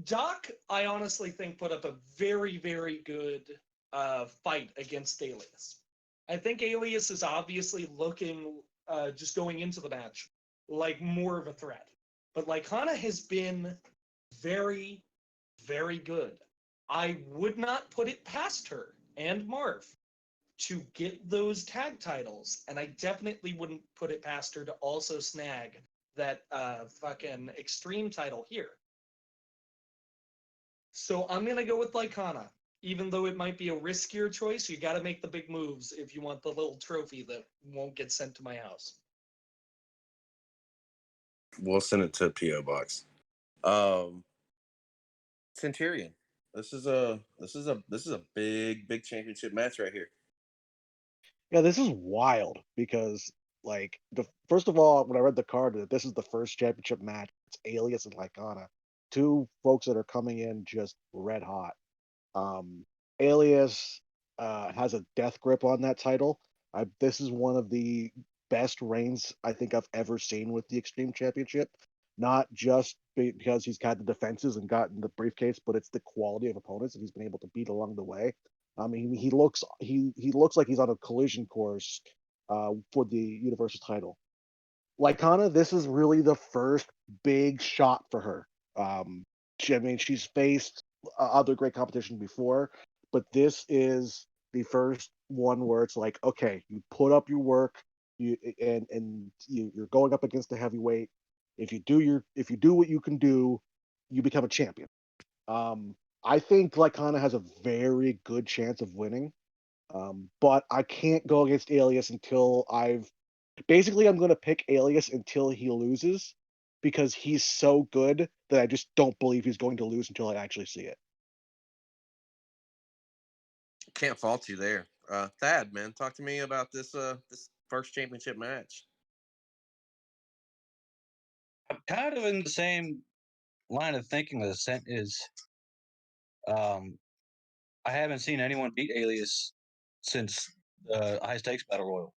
S4: Doc, I honestly think, put up a very, very good fight against Alias. I think Alias is obviously looking, just going into the match, like more of a threat. But Lycana has been very, very good. I would not put it past her and Marv to get those tag titles, and I definitely wouldn't put it past her to also snag that fucking Extreme title here. So I'm gonna go with Lycana. Even though it might be a riskier choice, you got to make the big moves if you want the little trophy that won't get sent to my house.
S2: We'll send it to a PO box. Centurion. This is a big championship match right here.
S6: Yeah, this is wild because like the first of all, when I read the card, this is the first championship match. It's Alias and Lycana, two folks that are coming in just red hot. Um, Alias has a death grip on that title. This is one of the best reigns I think I've ever seen with the Extreme Championship. Not just because he's got the defenses and gotten the briefcase, but it's the quality of opponents that he's been able to beat along the way. I mean, he looks like he's on a collision course for the Universal title. Lycana, this is really the first big shot for her. I mean, she's faced other great competition before, but this is the first one where it's like, okay, you put up your work, you're going up against the heavyweight. If you do what you can do, you become a champion. I think Lycana has a very good chance of winning, but I can't go against Alias until I've basically, I'm going to pick Alias until he loses because he's so good that I just don't believe he's going to lose until I actually see it.
S2: Can't fault you there. Thad, man, talk to me about this first championship match.
S5: I'm kind of in the same line of thinking as Scent is. Um, I haven't seen anyone beat Alias since the high stakes battle royal,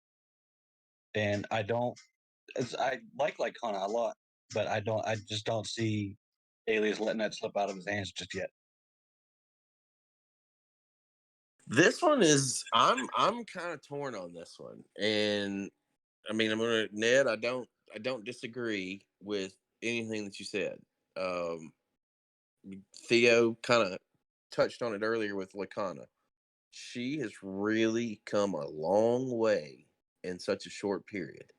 S5: and I like Lycana a lot, but I just don't see Alias letting that slip out of his hands just yet.
S2: This one is I'm kind of torn on this one, and I mean I'm gonna Ned. I don't disagree with anything that you said. Um, Theo kind of touched on it earlier with Lakana. She has really come a long way in such a short period.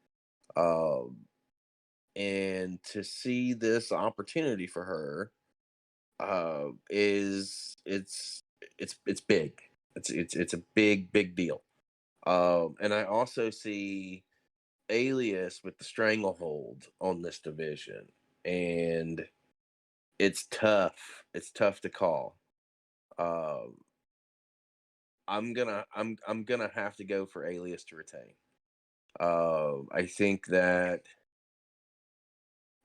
S2: Um, and to see this opportunity for her is it's big. It's a big deal. And I also see Alias with the stranglehold on this division, and it's tough. It's tough to call. Um, I'm gonna have to go for Alias to retain. I think that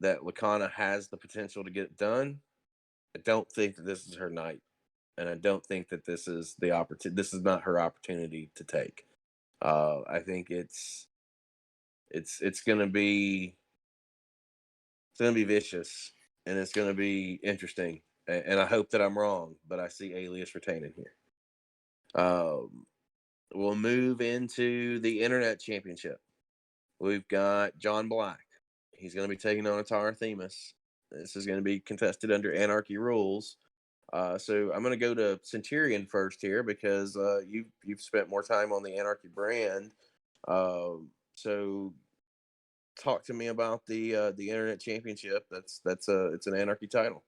S2: Lakana has the potential to get it done. I don't think that this is her night, and I don't think that this is the opportunity. This is not her opportunity to take. I think it's gonna be vicious, and it's gonna be interesting. And I hope that I'm wrong, but I see Alias retaining here. Um, we'll move into the Internet Championship. We've got John Black. He's going to be taking on Atara Themis. This is going to be contested under Anarchy rules. So I'm going to go to Centurion first here because you've spent more time on the Anarchy brand. So talk to me about the Internet Championship. It's an Anarchy title.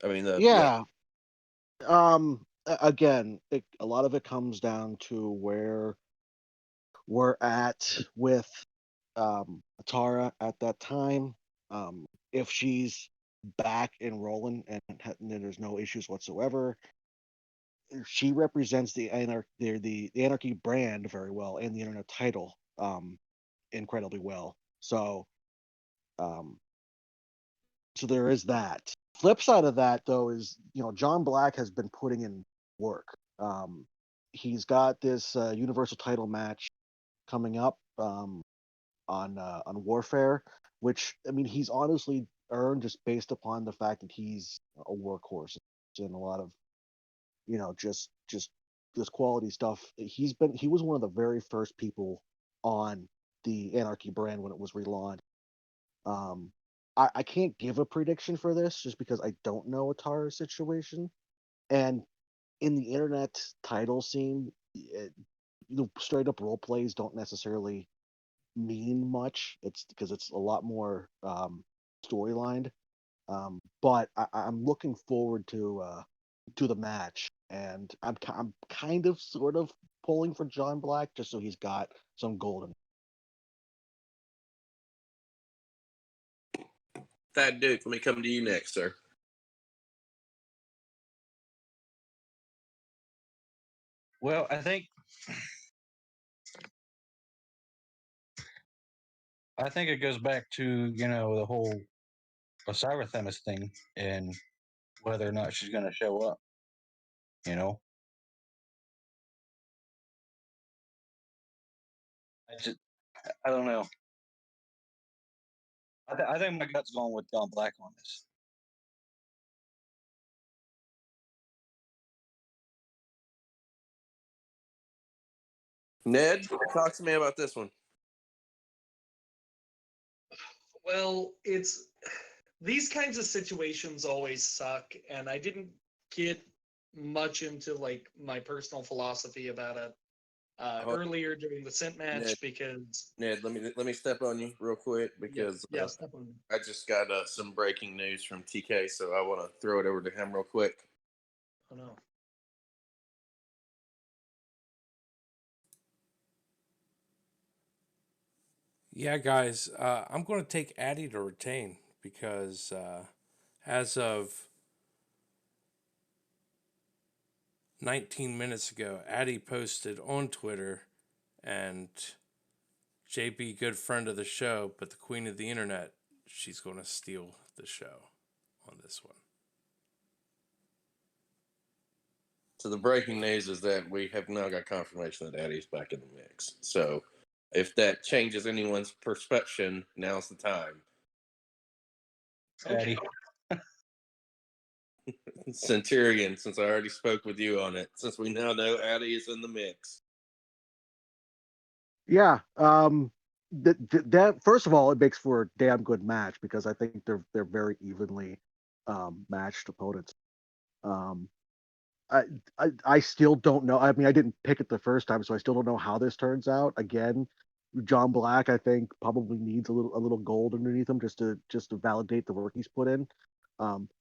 S2: I mean
S6: Yeah. Again, a lot of it comes down to where we're at with Atara at that time. If she's back and rolling and there's no issues whatsoever, she represents the Anarchy brand very well and the Internet title incredibly well. Um, so there is that. Flip side of that though is John Black has been putting in work. He's got this Universal title match coming up on Warfare, which I mean he's honestly earned just based upon the fact that he's a workhorse and a lot of just this quality stuff. He was one of the very first people on the Anarchy brand when it was relaunched. Um, I can't give a prediction for this just because I don't know Atara's situation. And in the internet title scene, straight up role plays don't necessarily mean much. It's because it's a lot more storylined. But I'm looking forward to the match, and I'm kind of sort of pulling for John Black just so he's got some golden.
S2: Thad Duke, let me come to you next, sir.
S5: Well, I think it goes back to the whole Osiris Themis thing and whether or not she's going to show up. You know, I don't know. I think my gut's going with John Black on this.
S2: Ned, talk to me about this one.
S4: Well, it's these kinds of situations always suck, and I didn't get much into like my personal philosophy about it earlier during the Scent match
S2: Ned,
S4: because
S2: Ned, let me step on you real quick because
S4: step on me.
S2: I just got some breaking news from TK, so I want to throw it over to him real quick.
S4: Oh no.
S3: Yeah, guys, I'm going to take Addie to retain because as of 19 minutes ago, Addie posted on Twitter, and JB, good friend of the show, but the queen of the internet, she's going to steal the show on this one.
S2: So the breaking news is that we have now got confirmation that Addie's back in the mix. So if that changes anyone's perception, now's the time.
S5: Addie.
S2: Centurion, since I already spoke with you on it, since we now know Addie is in the mix.
S6: Yeah. That first of all, it makes for a damn good match because I think they're very evenly matched opponents. Um, I still don't know. I mean, I didn't pick it the first time, so I still don't know how this turns out. Again, John Black, I think, probably needs a little gold underneath him just to validate the work he's put in.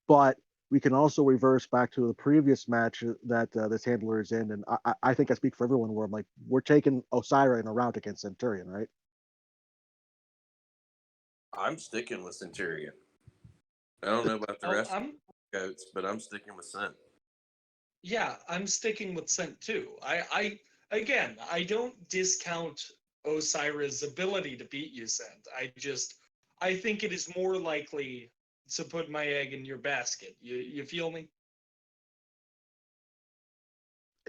S6: But we can also reverse back to the previous match that this handler is in, and I think I speak for everyone where I'm like, we're taking Osira in a round against Centurion, right?
S2: I'm sticking with Centurion. I don't know about the rest of the goats, but I'm sticking with Cent.
S4: Yeah, I'm sticking with Scent too. Again, I don't discount Osira's ability to beat you, Scent. I think it is more likely to put my egg in your basket. You feel me?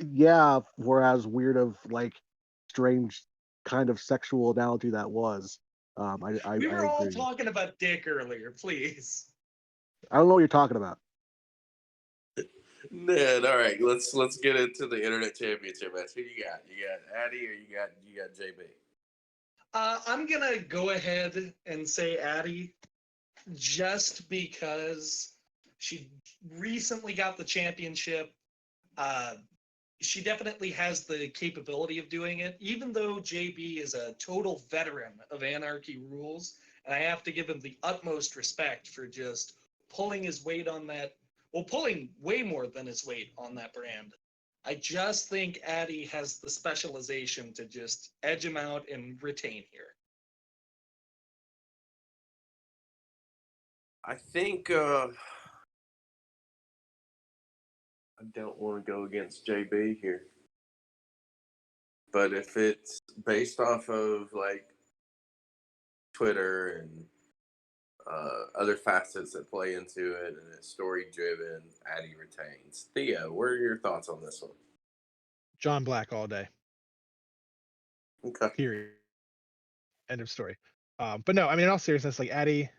S6: Yeah. Whereas weird of like strange kind of sexual analogy that was.
S4: We
S6: I
S4: were all
S6: agree.
S4: talking about dick earlier, please.
S6: I don't know what you're talking about.
S2: Ned, all right, let's get into the internet championship match. Who you got? You got Addie or you got JB?
S4: I'm gonna go ahead and say Addie, just because she recently got the championship. Uh, she definitely has the capability of doing it, even though JB is a total veteran of Anarchy rules, and I have to give him the utmost respect for just pulling his weight on that. Well, pulling way more than his weight on that brand. I just think Addie has the specialization to just edge him out and retain here.
S2: I think I don't want to go against JB here. But if it's based off of like Twitter and other facets that play into it and it's story driven, Addie retains. Theo, what are your thoughts on this one?
S7: John Black all day.
S2: Okay.
S7: Period. End of story. But no, I mean, in all seriousness, like Addie,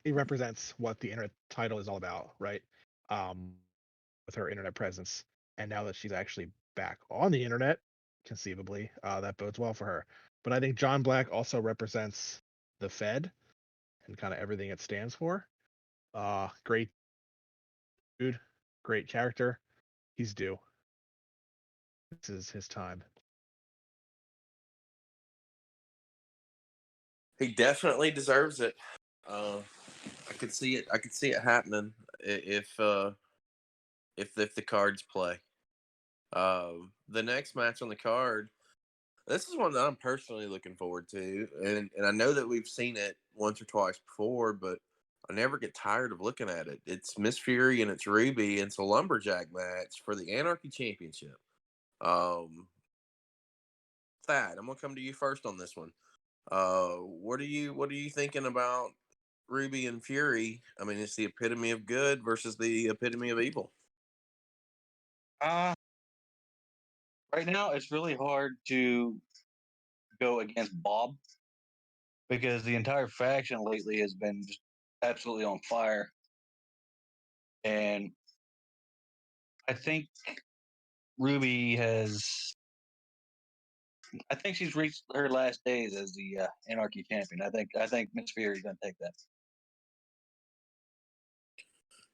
S7: he represents what the internet title is all about, right? With her internet presence, and now that she's actually back on the internet, conceivably, that bodes well for her. But I think John Black also represents the Fed and kind of everything it stands for. Great dude, great character. He's due. This is his time.
S2: He definitely deserves it. I could see it. I could see it happening if the cards play. The next match on the card. This is one that I'm personally looking forward to, and I know that we've seen it once or twice before, but I never get tired of looking at it. It's Miss Fury and it's Ruby, and it's a lumberjack match for the Anarchy Championship. Thad, I'm gonna come to you first on this one. What are you thinking about Ruby and Fury? I mean, it's the epitome of good versus the epitome of evil.
S5: Uh, right now, it's really hard to go against Bob because the entire faction lately has been just absolutely on fire. And I think Ruby has, I think she's reached her last days as the Anarchy champion. I think Miss Fury's gonna take that.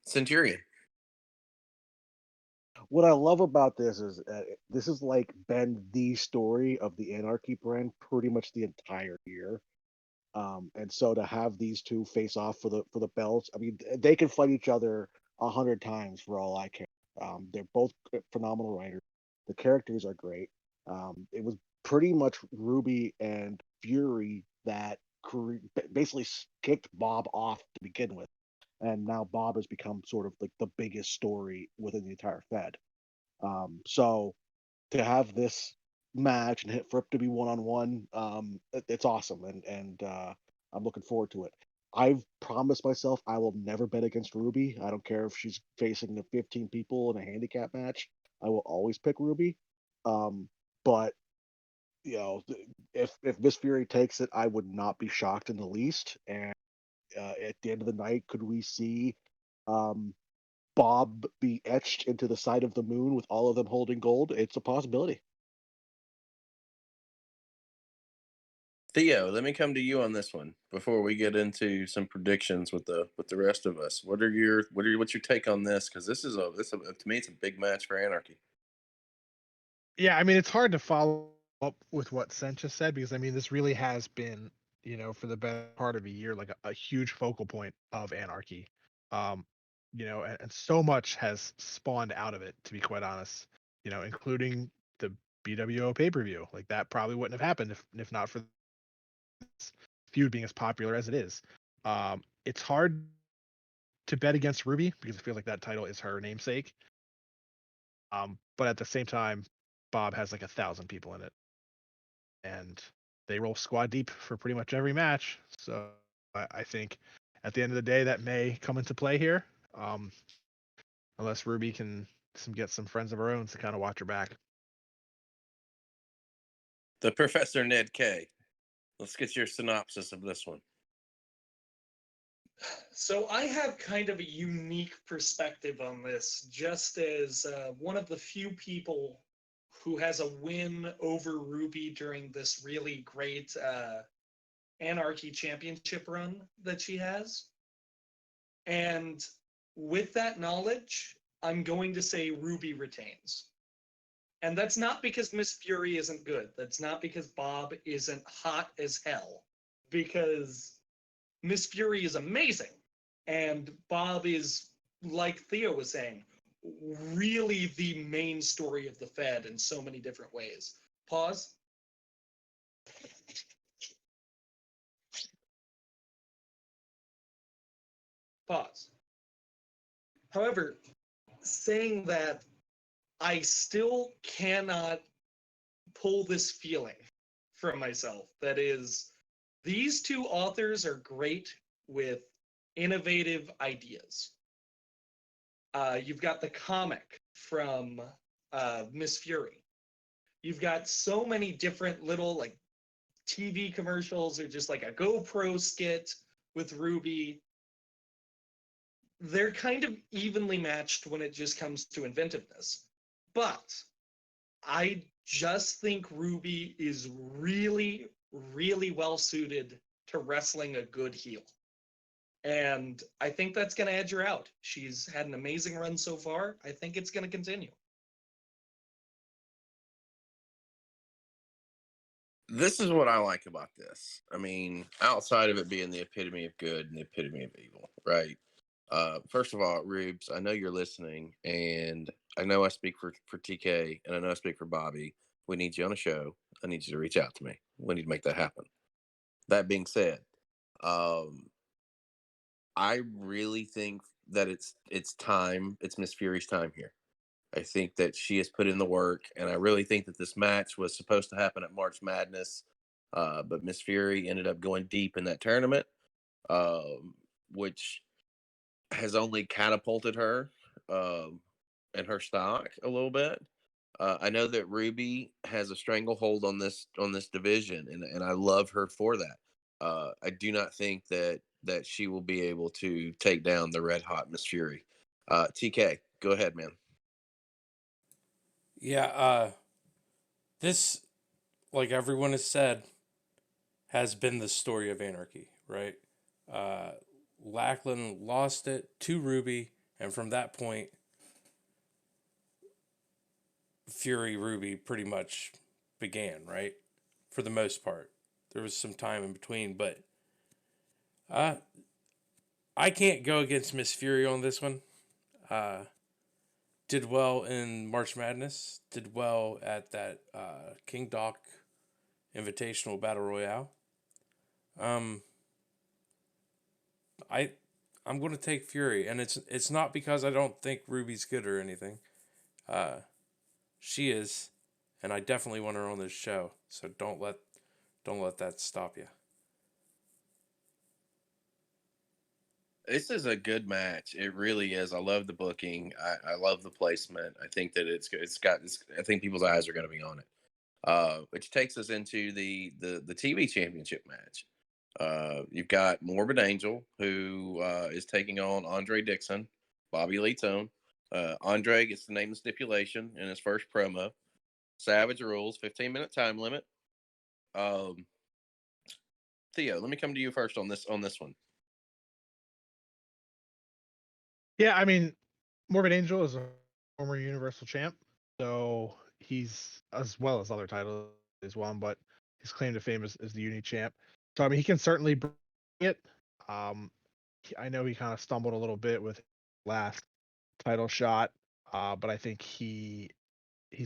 S2: Centurion.
S6: What I love about this is this is like been the story of the Anarchy brand pretty much the entire year. And so to have these two face off for the belts, I mean, they can fight each other 100 times for all I care. They're both phenomenal writers. The characters are great. It was pretty much Ruby and Fury that basically kicked Bob off to begin with, and now Bob has become sort of like the biggest story within the entire Fed. So to have this match and for it to be one on one, it's awesome, and I'm looking forward to it. I've promised myself I will never bet against Ruby. I don't care if she's facing the 15 people in a handicap match. I will always pick Ruby. But if Miss Fury takes it, I would not be shocked in the least. And at the end of the night, could we see um, Bob be etched into the side of the moon with all of them holding gold? It's a possibility.
S2: Theo, let me come to you on this one before we get into some predictions with the rest of us. What's your take on this? Because to me it's a big match for Anarchy.
S7: Yeah, I mean, it's hard to follow up with what Sent just said because I mean, this really has been, for the better part of a year, like a huge focal point of Anarchy. Um, and so much has spawned out of it, to be quite honest. Including the BWO pay-per-view. Like that probably wouldn't have happened if not for this feud being as popular as it is. It's hard to bet against Ruby because I feel like that title is her namesake. But at the same time, Bob has like 1,000 people in it, and they roll squad deep for pretty much every match. So I think at the end of the day, that may come into play here, unless Ruby can get some friends of her own to kind of watch her back.
S2: The Professor Ned Kaye. Let's get your synopsis of this one.
S4: So I have kind of a unique perspective on this, just as one of the few people who has a win over Ruby during this really great Anarchy Championship run that she has. And with that knowledge, I'm going to say Ruby retains. And that's not because Miss Fury isn't good. That's not because Bob isn't hot as hell. Because Miss Fury is amazing. And Bob is, like Theo was saying, really the main story of the Fed in so many different ways. Pause. Pause. However, saying that, I still cannot pull this feeling from myself. That is, these two authors are great with innovative ideas. You've got the comic from Miss Fury. You've got so many different little like TV commercials or just like a GoPro skit with Ruby. They're kind of evenly matched when it just comes to inventiveness. But I just think Ruby is really, really well suited to wrestling a good heel. And I think that's going to edge her out. She's had an amazing run so far. I think it's going to continue.
S2: This is what I like about this. I mean, outside of it being the epitome of good and the epitome of evil, right? First of all, Rubes, I know you're listening, and I know I speak for TK, and I know I speak for Bobby. We need you on a show. I need you to reach out to me. We need to make that happen. That being said, um, I really think that it's time. It's Miss Fury's time here. I think that she has put in the work, and I really think that this match was supposed to happen at March Madness, but Miss Fury ended up going deep in that tournament, which has only catapulted her um, and her stock a little bit. I know that Ruby has a stranglehold on this division, and I love her for that. I do not think that she will be able to take down the red hot Miss Fury. TK, go ahead, man.
S3: Yeah, this, like everyone has said, has been the story of Anarchy, right? Uh, Lackland lost it to Ruby, and from that point, Fury Ruby pretty much began, right? For the most part. There was some time in between, but uh, I can't go against Miss Fury on this one. Uh, did well in March Madness, did well at that King Doc Invitational Battle Royale. Um, I I'm going to take Fury, and it's not because I don't think Ruby's good or anything. Uh, she is, and I definitely want her on this show. So don't let that stop you.
S2: This is a good match. It really is. I love the booking. I love the placement. I think that I think people's eyes are going to be on it. Which takes us into the TV championship match. You've got Morbid Angel, who is taking on Andre Dixon, Bobby Lee's own. Andre gets to name the stipulation in his first promo. Savage rules, 15-minute time limit. Um, Theo, let me come to you first on this one.
S7: Yeah, I mean, Morbid Angel is a former Universal Champ, so he's, as well as other titles he's won, but his claim to fame is the Uni Champ. So I mean, he can certainly bring it. I know he kind of stumbled a little bit with his last title shot, but I think he's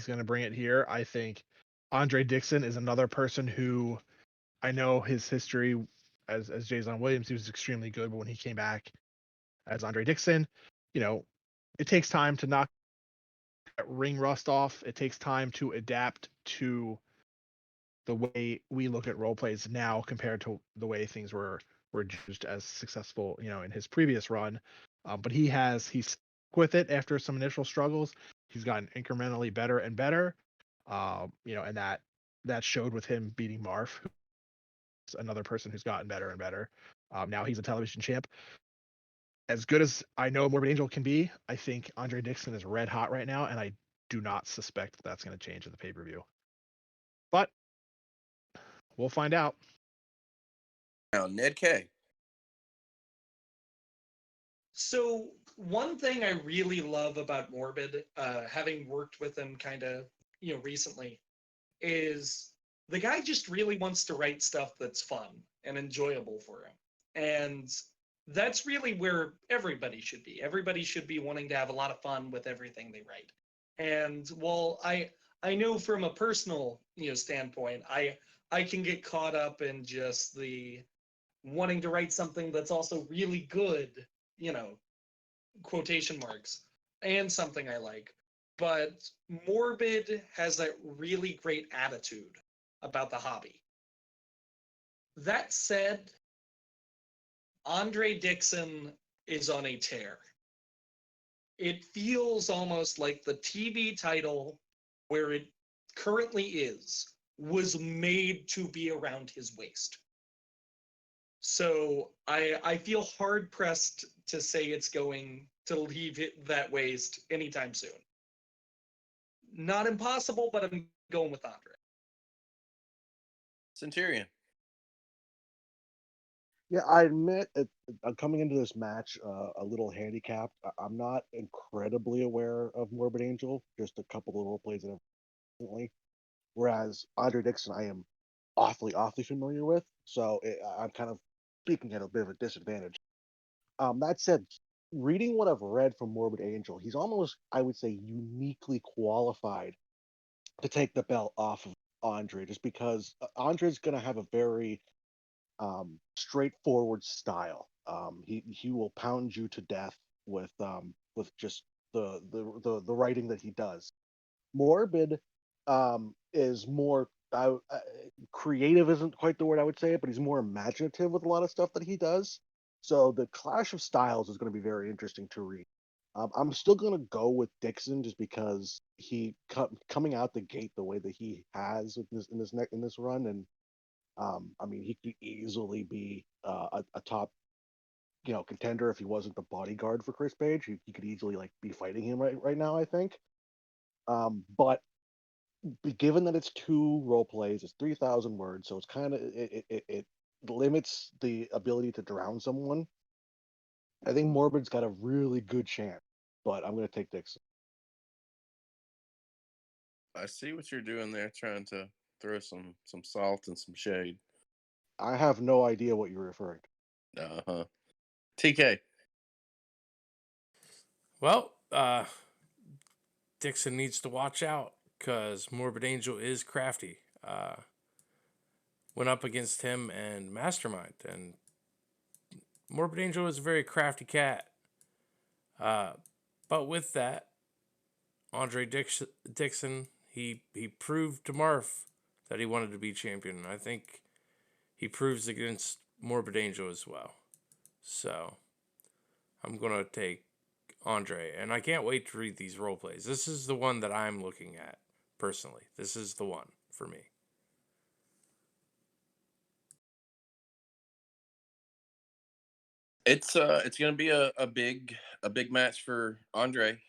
S7: going to bring it here. I think Andre Dixon is another person who, I know his history as Jason Williams. He was extremely good, but when he came back as Andre Dixon, you know, it takes time to knock that ring rust off. It takes time to adapt to the way we look at role plays now compared to the way things were just as successful, in his previous run. But he's stuck with it after some initial struggles. He's gotten incrementally better and better. And that showed with him beating Marv, who's another person who's gotten better and better. Now he's a television champ. As good as I know Morbid Angel can be, I think Andre Dixon is red hot right now, and I do not suspect that's going to change in the pay-per-view. But we'll find out.
S2: Now, Ned Kaye.
S4: So one thing I really love about Morbid, having worked with him kind of, recently, is the guy just really wants to write stuff that's fun and enjoyable for him. And that's really where everybody should be. Everybody should be wanting to have a lot of fun with everything they write. And while I know from a personal, standpoint, I can get caught up in just the wanting to write something that's also really good, you know, quotation marks, and something I like. But Morbid has that really great attitude about the hobby. That said, Andre Dixon is on a tear. It feels almost like the TV title, where it currently is, was made to be around his waist. So I feel hard pressed to say it's going to leave it that waist anytime soon. Not impossible, but I'm going with Andre.
S2: Centurion.
S6: Yeah, I admit I'm coming into this match a little handicapped. I'm not incredibly aware of Morbid Angel, just a couple of role plays that I've recently. Whereas Andre Dixon, I am awfully familiar with. So I'm kind of speaking at a bit of a disadvantage. That said, reading what I've read from Morbid Angel, he's almost, I would say, uniquely qualified to take the belt off of Andre, just because Andre's going to have a very straightforward style. He will pound you to death with just the writing that he does. Morbid is more creative isn't quite the word I would say, but he's more imaginative with a lot of stuff that he does. So the clash of styles is going to be very interesting to read. I'm still going to go with Dixon just because he coming out the gate the way that he has in this run, and I mean he could easily be a top contender if he wasn't the bodyguard for Chris Page. He could easily like be fighting him right now. I think. But given that it's 2 role plays, it's 3,000 words, so it's kind of it limits the ability to drown someone. I think Morbid's got a really good chance, but I'm going to take Dixon.
S2: I see what you're doing there, trying to throw some salt and some shade.
S6: I have no idea what you're referring to.
S2: Uh-huh. TK.
S3: Well, Dixon needs to watch out because Morbid Angel is crafty. Went up against him and Mastermind, and Morbid Angel is a very crafty cat. But with that, Andre Dixon, he proved to Marv that he wanted to be champion. And I think he proves against Morbid Angel as well. So I'm going to take Andre. And I can't wait to read these role plays. This is the one that I'm looking at personally. This is the one for me.
S2: It's going to be a big match for Andre.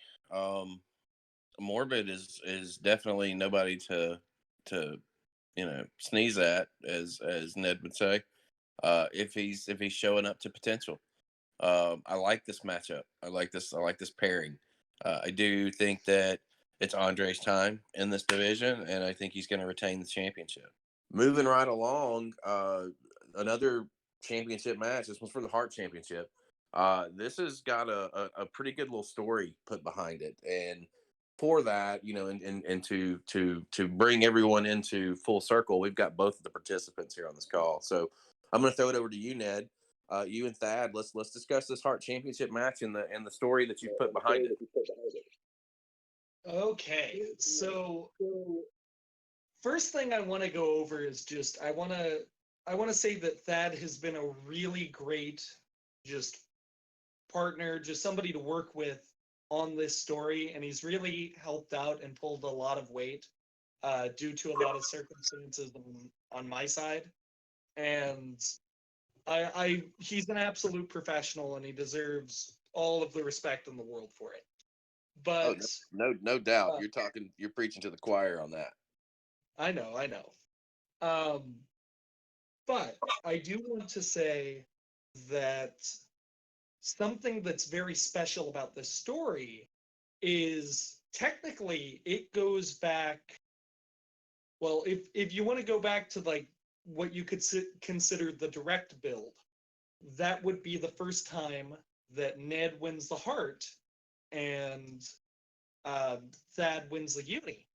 S2: Morbid is definitely nobody to sneeze at, as Ned would say. If he's showing up to potential. I like this matchup. I like this pairing. I do think that it's Andre's time in this division, and I think he's going to retain the championship. Moving right along, another championship match. This one's for the Heart Championship. This has got a pretty good little story put behind it, and for that, and to bring everyone into full circle, we've got both of the participants here on this call. So I'm going to throw it over to you, Ned. You and Thad, let's discuss this Heart Championship match and the story that you've put behind it.
S4: Okay, so first thing I want to go over is just I want to say that Thad has been a really great just partner, just somebody to work with on this story, and he's really helped out and pulled a lot of weight due to a lot of circumstances on my side. And he's an absolute professional, and he deserves all of the respect in the world for it. But
S2: no doubt, you're preaching to the choir on that.
S4: I know. But I do want to say that something that's very special about this story is technically it goes back. Well, if you want to go back to like what you could consider the direct build, that would be the first time that Ned wins the heart and Thad wins the uni.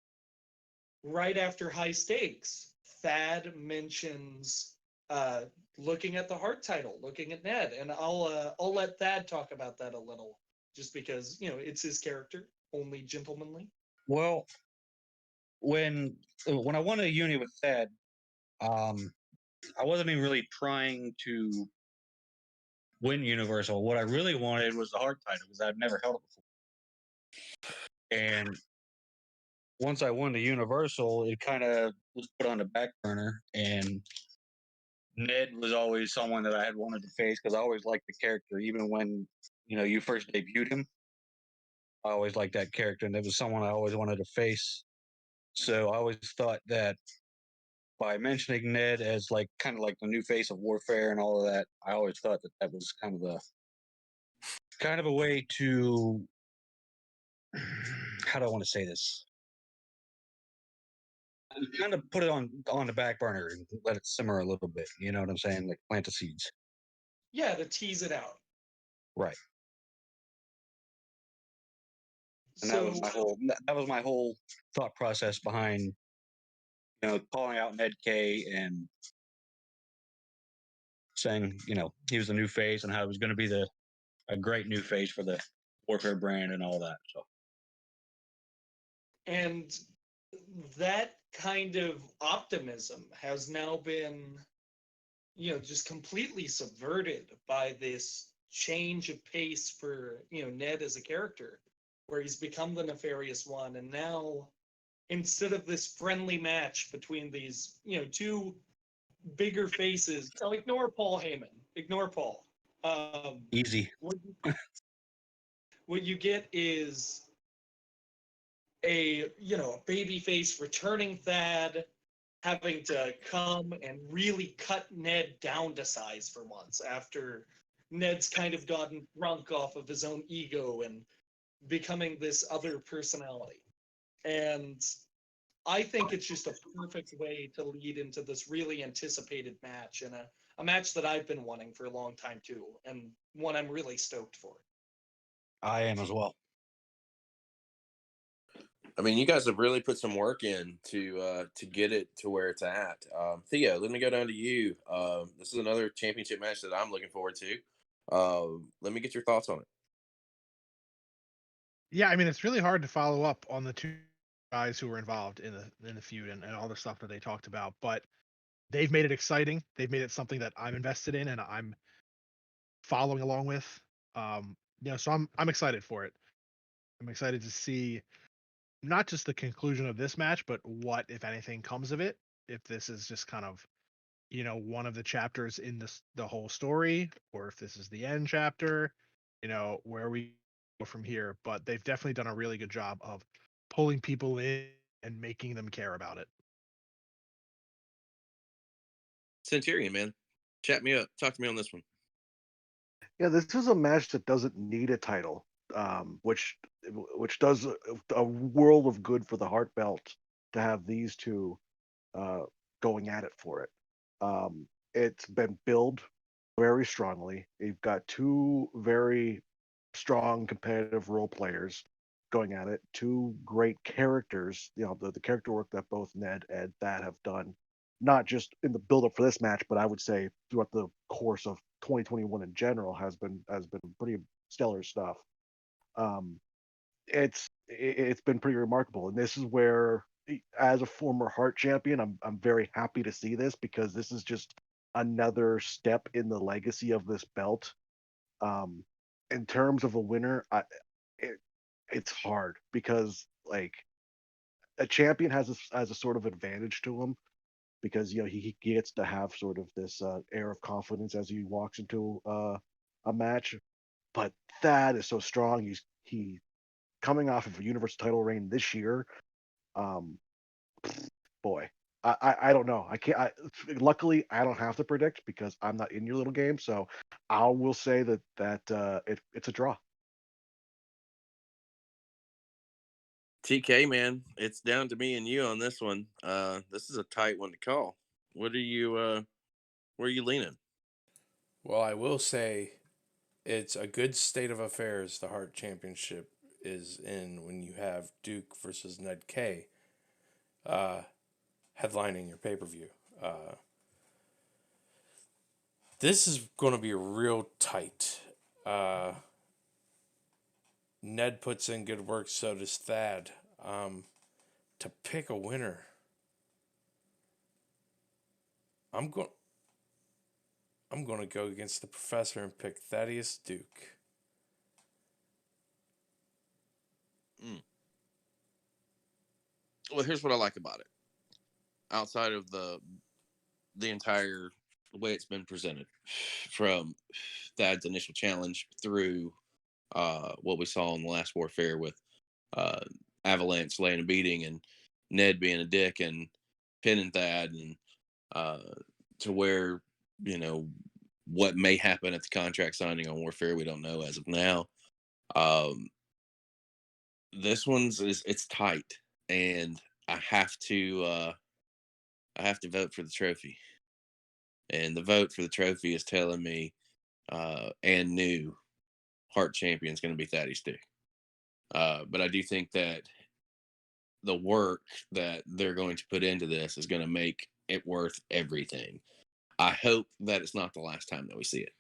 S4: Right after High Stakes, Thad mentions looking at the heart title, looking at Ned, and I'll let Thad talk about that a little, just because it's his character, only gentlemanly.
S5: Well, when I won a uni with Thad, I wasn't even really trying to win Universal. What I really wanted was the heart title because I'd never held it before. And once I won the Universal, it kind of was put on the back burner. And Ned was always someone that I had wanted to face because I always liked the character, even when you first debuted him. I always liked that character, and it was someone I always wanted to face. So I always thought that by mentioning Ned as kind of like the new face of Warfare and all of that, I always thought that was kind of a way to, how do I want to say this? kind of put it on the back burner and let it simmer a little bit. You know what I'm saying? Like plant the seeds.
S4: Yeah, to tease it out.
S5: Right. And
S4: So
S5: that was my whole thought process behind calling out Ned Kaye and saying he was the new face and how it was going to be a great new face for the Warfare brand and all that. So
S4: and that kind of optimism has now been just completely subverted by this change of pace for Ned as a character, where he's become the nefarious one, and now instead of this friendly match between these two bigger faces, so ignore Paul Heyman, ignore Paul.
S5: easy.
S4: What you get is a baby face returning Thad, having to come and really cut Ned down to size for once after Ned's kind of gotten drunk off of his own ego and becoming this other personality. And I think it's just a perfect way to lead into this really anticipated match, and a match that I've been wanting for a long time too, and one I'm really stoked for.
S5: I am as well.
S2: I mean, you guys have really put some work in to get it to where it's at. Theo, let me go down to you. This is another championship match that I'm looking forward to. Let me get your thoughts on it.
S7: Yeah, I mean, it's really hard to follow up on the two guys who were involved in the feud and all the stuff that they talked about, but they've made it exciting. They've made it something that I'm invested in and I'm following along with. So I'm excited for it. I'm excited to see not just the conclusion of this match, but what, if anything, comes of it. If this is just kind of, one of the chapters in the whole story, or if this is the end chapter, where we go from here. But they've definitely done a really good job of pulling people in and making them care about it.
S2: Centurion, man, chat me up. Talk to me on this one.
S6: Yeah, this is a match that doesn't need a title, which does a world of good for the Heart Belt to have these two going at it for it. It's been billed very strongly. You've got two very strong competitive role players going at it, two great characters. The character work that both Ned and Thad have done, not just in the build up for this match, but I would say throughout the course of 2021 in general has been pretty stellar stuff. Um, it's been pretty remarkable, and this is where, as a former Heart champion, I'm very happy to see this, because this is just another step in the legacy of this belt. In terms of a winner, it's hard, because like a champion has a sort of advantage to him, because he gets to have sort of this air of confidence as he walks into a match. But Thad is so strong. He coming off of a universal title reign this year. Um, boy, I don't know. I can't. Luckily, I don't have to predict because I'm not in your little game. So I will say that it's a draw.
S2: TK, man, it's down to me and you on this one. This is a tight one to call. What are you? Where are you leaning?
S3: Well, I will say it's a good state of affairs the Heart Championship is in when you have Duke versus Ned Kaye headlining your pay-per-view. This is going to be real tight. Ned puts in good work, so does Thad. To pick a winner, I'm going to go against the professor and pick Thaddeus Duke.
S2: Well, here's what I like about it. Outside of the entire way it's been presented, from Thad's initial challenge through what we saw in the last Warfare with Avalanche laying a beating and Ned being a dick and pinning Thad, and to where what may happen at the contract signing on Warfare, we don't know as of now. This one's it's tight, and I have to I have to vote for the trophy. And the vote for the trophy is telling me and new Hart champion is going to be Thaddeus Duke. But I do think that the work that they're going to put into this is going to make it worth everything. I hope that it's not the last time that we see it.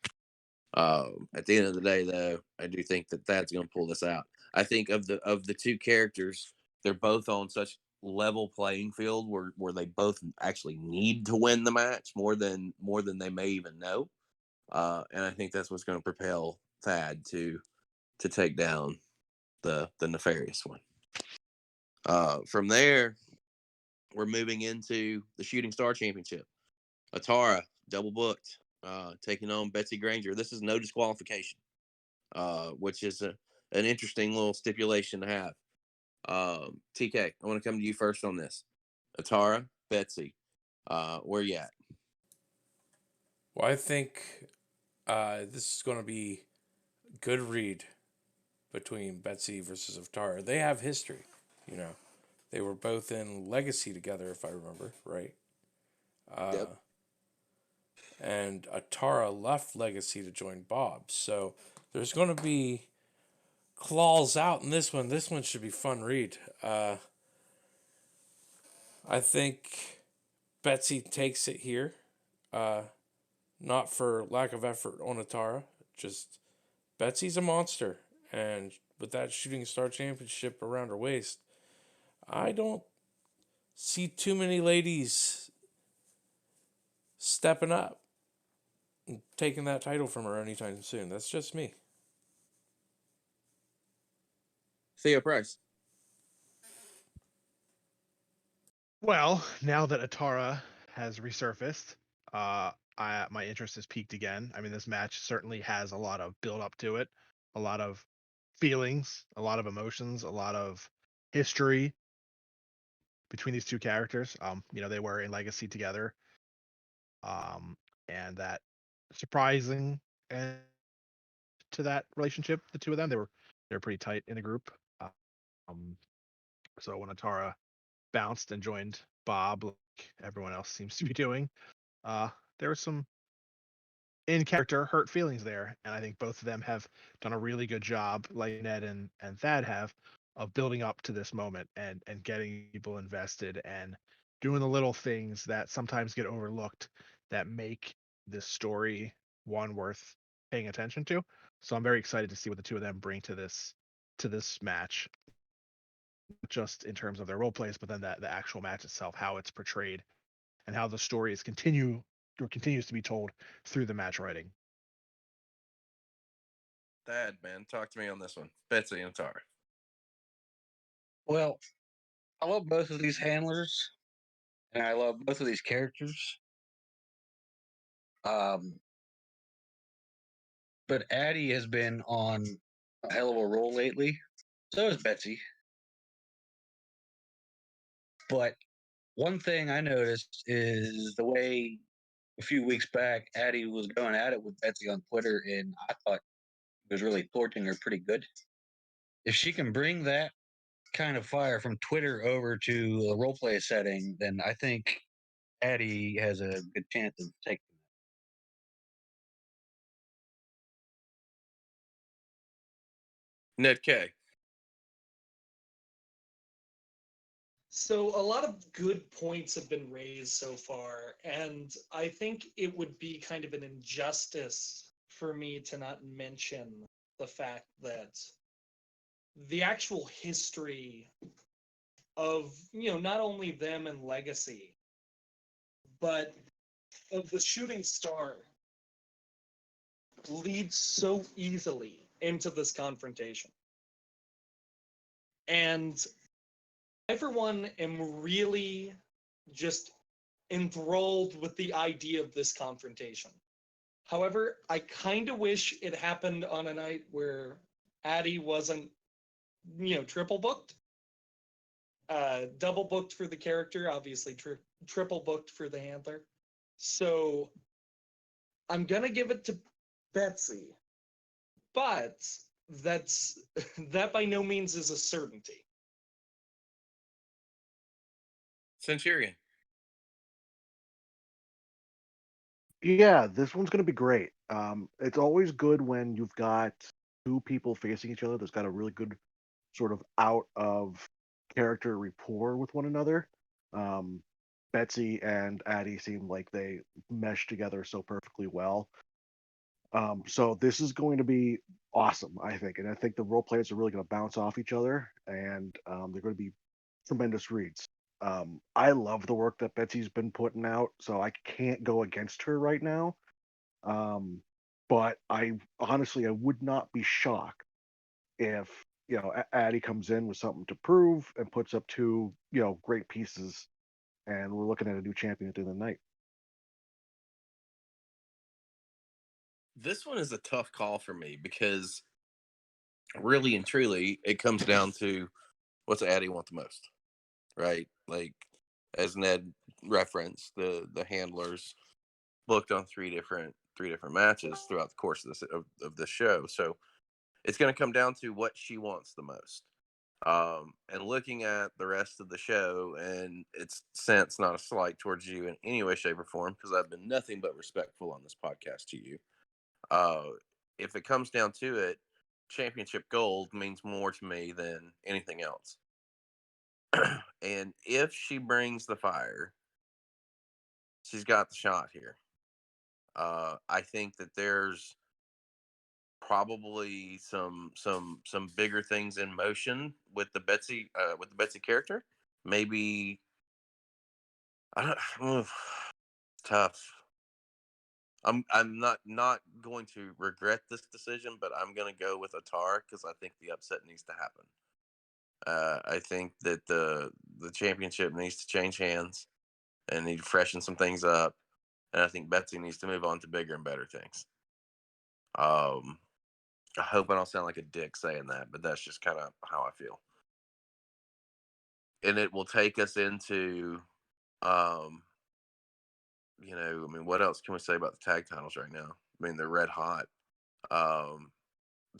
S2: At the end of the day, though, I do think that that's going to pull this out. I think of the two characters, they're both on such level playing field where they both actually need to win the match more than they may even know. And I think that's what's going to propel Thad to take down the nefarious one. From there, we're moving into the Shooting Star Championship. Atara, double booked, taking on Betsy Granger. This is no disqualification, which is an interesting little stipulation to have. TK, I want to come to you first on this. Atara, Betsy, where you at?
S3: Well, I think this is going to be a good read between Betsy versus Atara. They have history, you know. They were both in Legacy together, if I remember right.
S2: Yep.
S3: And Atara left Legacy to join Bob. So there's going to be claws out in this one. This one should be fun read. I think Betsy takes it here. Not for lack of effort on Atara. Just Betsy's a monster. And with that Shooting Star Championship around her waist, I don't see too many ladies stepping up and taking that title from her anytime soon. That's just me.
S2: Theo Pryce.
S7: Well, now that Atara has resurfaced, my interest has peaked again. I mean, this match certainly has a lot of build up to it, a lot of feelings, a lot of emotions, a lot of history between these two characters. They were in Legacy together, and that surprising and to that relationship, the two of them, they're pretty tight in the group. Um, so when Atara bounced and joined Bob, like everyone else seems to be doing, there was some in character hurt feelings there, and I think both of them have done a really good job, like Ned and Thad have, of building up to this moment and getting people invested and doing the little things that sometimes get overlooked that make this story one worth paying attention to. So I'm very excited to see what the two of them bring to this match, just in terms of their role plays, but then the actual match itself, how it's portrayed, and how the story continues to be told through the match writing.
S2: Thad, man, talk to me on this one. Betsy and Atara.
S5: Well, I love both of these handlers, and I love both of these characters. Um, but Addie has been on a hell of a roll lately. So is Betsy. But one thing I noticed is the way a few weeks back Addie was going at it with Betsy on Twitter, and I thought he was really torching her pretty good. If she can bring that kind of fire from Twitter over to a roleplay setting, then I think Addie has a good chance of taking.
S2: Ned Kaye.
S4: So a lot of good points have been raised so far, and I think it would be kind of an injustice for me to not mention the fact that the actual history of, not only them and Legacy, but of the Shooting Star leads so easily into this confrontation. And I, for one, am really just enthralled with the idea of this confrontation. However, I kind of wish it happened on a night where Addie wasn't, triple booked. Double booked for the character, obviously triple booked for the handler. So I'm gonna give it to Betsy, but that by no means is a certainty.
S2: Centurion.
S6: Yeah, this one's gonna be great. It's always good when you've got two people facing each other that's got a really good sort of out of character rapport with one another. Um, Betsy and Addie seem like they mesh together so perfectly well. So this is going to be awesome, I think, and I think the role players are really going to bounce off each other, and they're going to be tremendous reads. I love the work that Betsy's been putting out, so I can't go against her right now. Um, but I honestly, I would not be shocked if Addie comes in with something to prove and puts up two great pieces, and we're looking at a new champion at the end of the night.
S2: This one is a tough call for me because really and truly, it comes down to what's Addie want the most, right? Like as Ned referenced, the handlers booked on three different matches throughout the course of this show. So it's going to come down to what she wants the most. And looking at the rest of the show, and it's sense not a slight towards you in any way, shape, or form, because I've been nothing but respectful on this podcast to you. Uh, if it comes down to it, championship gold means more to me than anything else. And if she brings the fire, she's got the shot here. I think that there's probably some bigger things in motion with the Betsy character. Maybe I don't. Tough. I'm not going to regret this decision, but I'm going to go with Atar because I think the upset needs to happen. I think that the championship needs to change hands and need to freshen some things up, and I think Betsy needs to move on to bigger and better things. Um, I hope I don't sound like a dick saying that, but that's just kind of how I feel. And it will take us into, um, I mean, what else can we say about the tag titles right now? I mean, they're red hot. Um,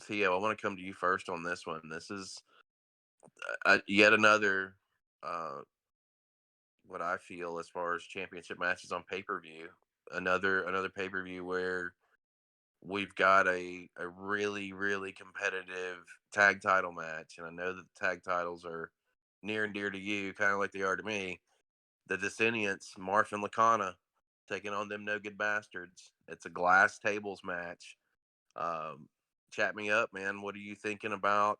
S2: Theo, I want to come to you first on this one. This is yet another, uh, what I feel as far as championship matches on pay per view. Another pay per view where we've got a really really competitive tag title match, and I know that the tag titles are near and dear to you, kind of like they are to me. The Descendants, Marf and Lacana, taking on them no good bastards. It's a glass tables match. Um, Chat me up, man. What are you thinking about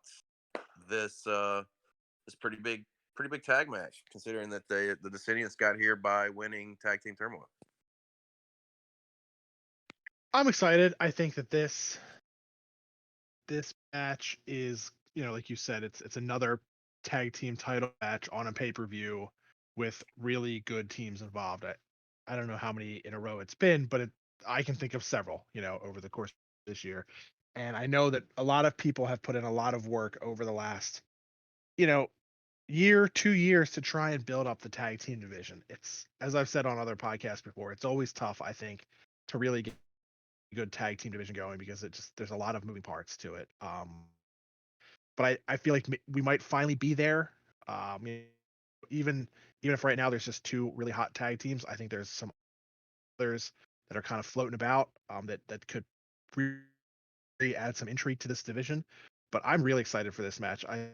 S2: this? This pretty big tag match, considering that the Descendants got here by winning tag team turmoil.
S7: I'm excited. I think that this match is, like you said, it's another tag team title match on a pay-per-view with really good teams involved. I don't know how many in a row it's been, but I can think of several, over the course of this year. And I know that a lot of people have put in a lot of work over the last, you know, year, 2 years to try and build up the tag team division. It's, as I've said on other podcasts before, it's always tough, I think, to really get a good tag team division going because there's a lot of moving parts to it. But I feel like we might finally be there. Even even if right now there's just two really hot tag teams, I think there's some others that are kind of floating about that could really add some intrigue to this division. But I'm really excited for this match. I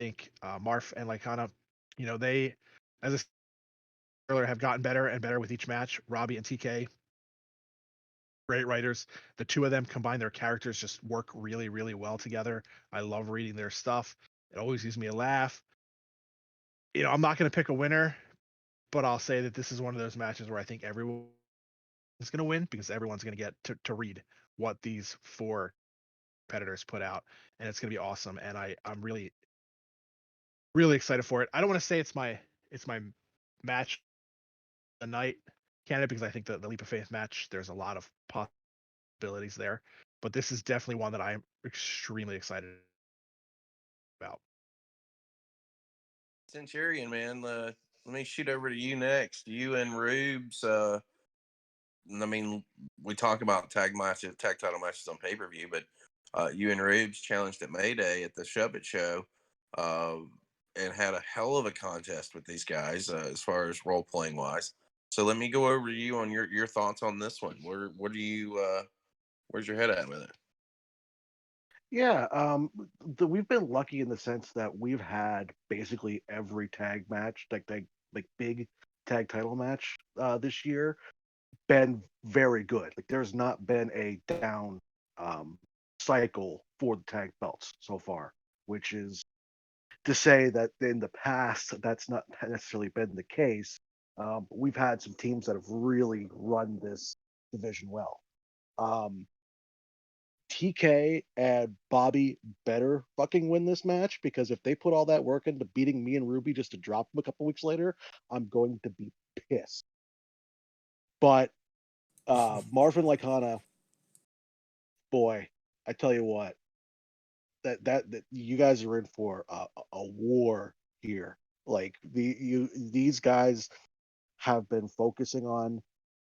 S7: think Marf and Lycana, they, as I said earlier, have gotten better and better with each match. Robbie and TK, great writers. The two of them combine their characters just work really, really well together. I love reading their stuff. It always gives me a laugh. I'm not going to pick a winner, but I'll say that this is one of those matches where I think everyone's going to win because everyone's going to get to read what these four competitors put out, and it's going to be awesome. And I'm really, really excited for it. I don't want to say it's my match of the night candidate because I think the Leap of Faith match, there's a lot of possibilities there, but this is definitely one that I'm extremely excited about.
S2: Centurion, man. Let me shoot over to you next. You and Rubes. I mean, we talk about tag title matches on pay per view, but you and Rubes challenged at Mayday at the Shove It show, uh, and had a hell of a contest with these guys as far as role playing wise. So let me go over to you on your thoughts on this one. What do you where's your head at with it?
S6: Yeah, we've been lucky in the sense that we've had basically every tag match, like big tag title match this year, been very good. Like there's not been a down um, cycle for the tag belts so far, which is to say that in the past that's not necessarily been the case. We've had some teams that have really run this division well. Um, TK and Bobby better fucking win this match because if they put all that work into beating me and Ruby just to drop them a couple weeks later, I'm going to be pissed. But Marvin Lycana, boy, I tell you what, that you guys are in for a war here. Like these guys have been focusing on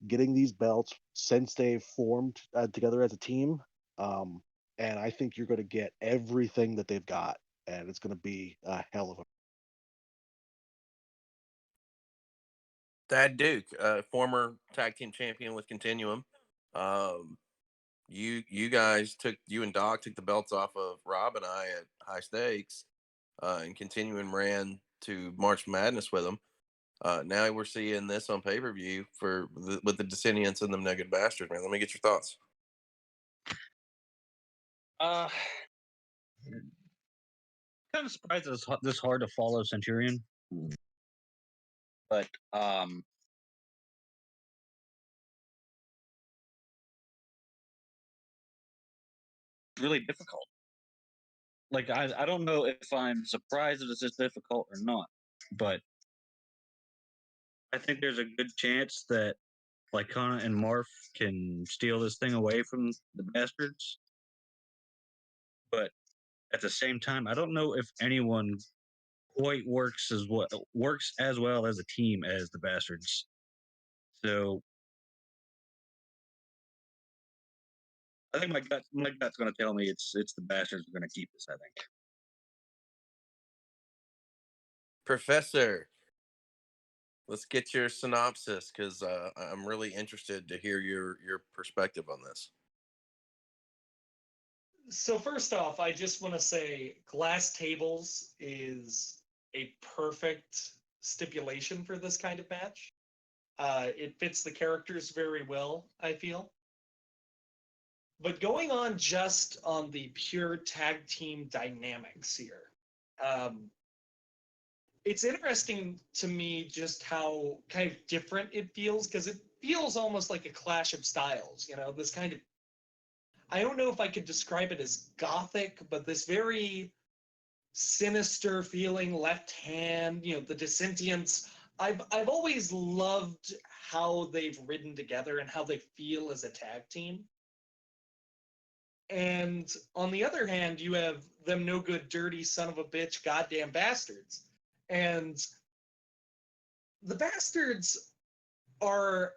S6: getting these belts since they've formed together as a team. Um, and I think you're going to get everything that they've got, and it's going to be a hell of a.
S2: Thad Duke, former tag team champion with Continuum. Um, you and Doc took the belts off of Rob and I at High Stakes, and Continuum ran to March Madness with them. Now we're seeing this on pay per view with the Descendants and them Naked Bastards. Man, let me get your thoughts.
S5: Uh, kind of surprised it's this hard to follow Centurion, but really difficult. Like I don't know if I'm surprised that it's this difficult or not, but I think there's a good chance that Lycana and Marf can steal this thing away from the bastards. But at the same time, I don't know if anyone quite works as well as a team as the bastards. So I think my gut's going to tell me it's the bastards are going to keep this. I think.
S2: Professor, let's get your synopsis because I'm really interested to hear your perspective on this.
S4: So first off, I just want to say glass tables is a perfect stipulation for this kind of match. It fits the characters very well, I feel. But going on just on the pure tag team dynamics here, um, it's interesting to me just how kind of different it feels because it feels almost like a clash of styles. You know, this kind of, I don't know if I could describe it as gothic, but this very sinister feeling left hand, you know, the Descentients. I've always loved how they've ridden together and how they feel as a tag team. And on the other hand, you have them no good, dirty son of a bitch, goddamn bastards. And the bastards are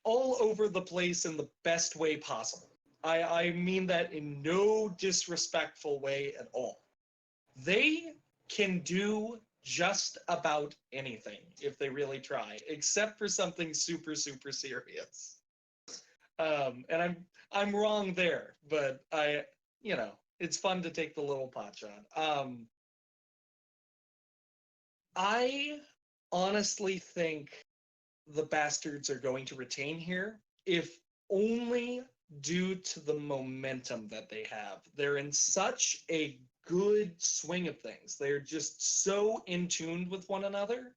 S4: all over the place in the best way possible. I mean that in no disrespectful way at all. They can do just about anything if they really try, except for something super, super serious. And I'm wrong there, but it's fun to take the little pot shot. I honestly think the bastards are going to retain here, if only due to the momentum that they have. They're in such a good swing of things. They're just so in tune with one another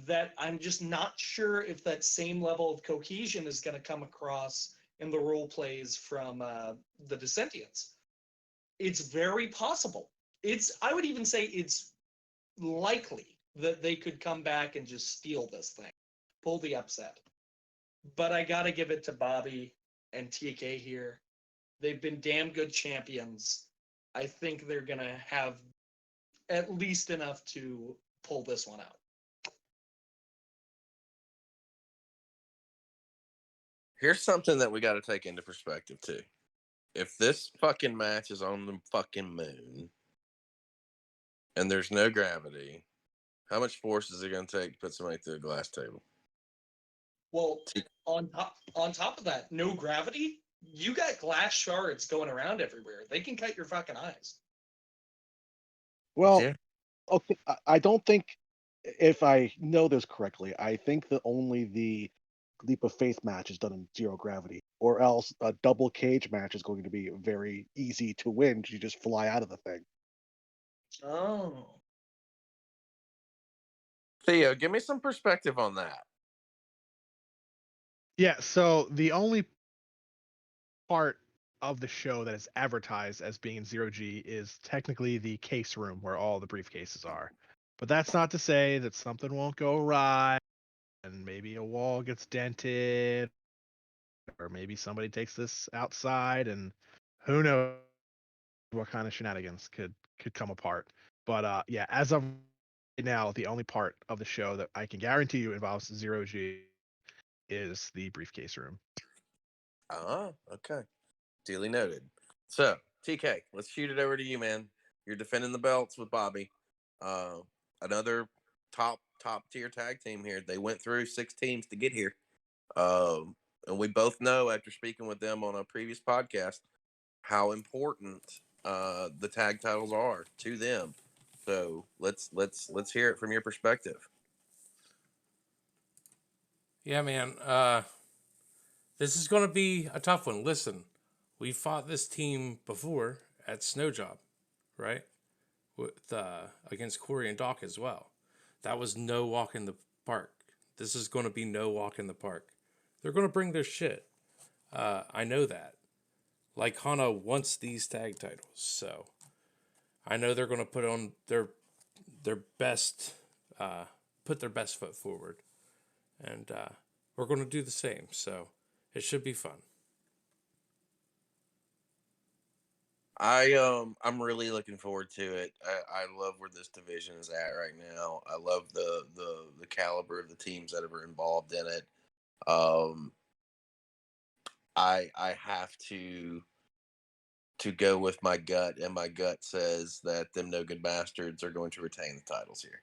S4: that I'm just not sure if that same level of cohesion is going to come across in the role plays from the Descentients. It's very possible. I would even say it's likely that they could come back and just steal this thing, pull the upset. But I got to give it to Bobby and TK here. They've been damn good champions. I think they're going to have at least enough to pull this one out.
S2: Here's something that we got to take into perspective too. If this fucking match is on the fucking moon and there's no gravity, how much force is it going to take to put somebody through a glass table?
S4: Well, on top of that, no gravity. You got glass shards going around everywhere. They can cut your fucking eyes.
S6: Well,
S2: Yeah.
S6: okay, I don't think, if I know this correctly, I think that only the leap of faith match is done in zero gravity, or else a double cage match is going to be very easy to win. You just fly out of the thing.
S4: Oh.
S2: Theo, give me some perspective on that.
S7: Yeah, so the only part of the show that is advertised as being in zero G is technically the case room where all the briefcases are. But that's not to say that something won't go right and maybe a wall gets dented or maybe somebody takes this outside and who knows what kind of shenanigans could come apart. But yeah, as of right now, the only part of the show that I can guarantee you involves zero G is the briefcase room.
S2: Oh, okay. Duly noted. So, TK, let's shoot it over to you, man. You're defending the belts with Bobby. Uh, another top tier tag team here. They went through 6 teams to get here. Um, and we both know after speaking with them on a previous podcast how important the tag titles are to them. So let's hear it from your perspective.
S3: Yeah, man. This is going to be a tough one. Listen, we fought this team before at Snow Job, right? With against Corey and Doc as well. That was no walk in the park. This is going to be no walk in the park. They're going to bring their shit. I know that. Like Hana wants these tag titles, so I know they're going to put on their best, put their best foot forward, and we're going to do the same. So it should be fun.
S2: I'm really looking forward to it. I love where this division is at right now. I love the caliber of the teams that are involved in it. Um, I have to go with my gut, and my gut says that them no good bastards are going to retain the titles here.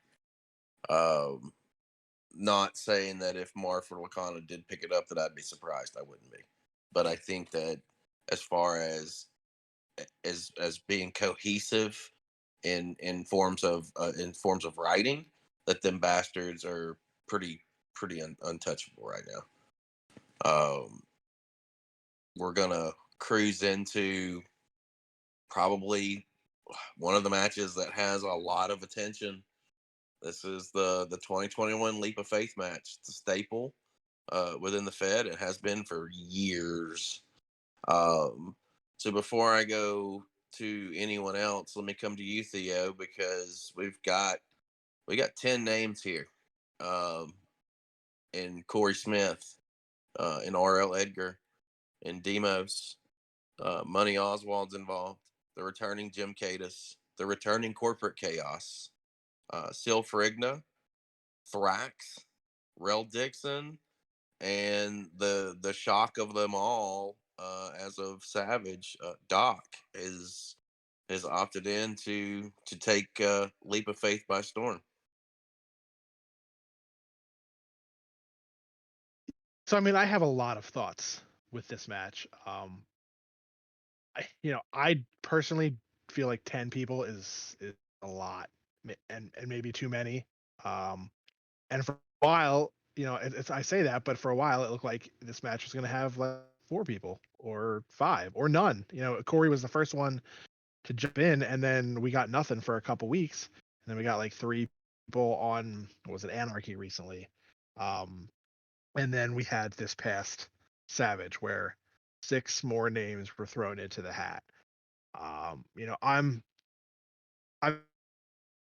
S2: Not saying that if Marford Lacana did pick it up that I'd be surprised. I wouldn't be, but I think that as far as being cohesive in forms of writing, that them bastards are pretty untouchable right now. We're gonna cruise into probably one of the matches that has a lot of attention. This is the 2021 Leap of Faith match. It's a staple within the Fed. It has been for years. So before I go to anyone else, let me come to you, Theo, because we got 10 names here. In Corey Smith, in RL Edgar, in Demos, Money Oswald's involved, the returning Jim Cadis, the returning Corporate Chaos, Sil Frigna, Thrax, Rel Dixon, and the shock of them all, as of Savage, Doc has opted in to take Leap of Faith by storm.
S7: So I mean, I have a lot of thoughts with this match. I personally feel like 10 people is a lot, and maybe too many. And for a while, I say that, but for a while it looked like this match was going to have like 4 people or 5 or none. Corey was the first one to jump in, and then we got nothing for a couple weeks, and then we got like 3 people on, what was it, Anarchy recently. And then we had this past Savage where 6 more names were thrown into the hat. I'm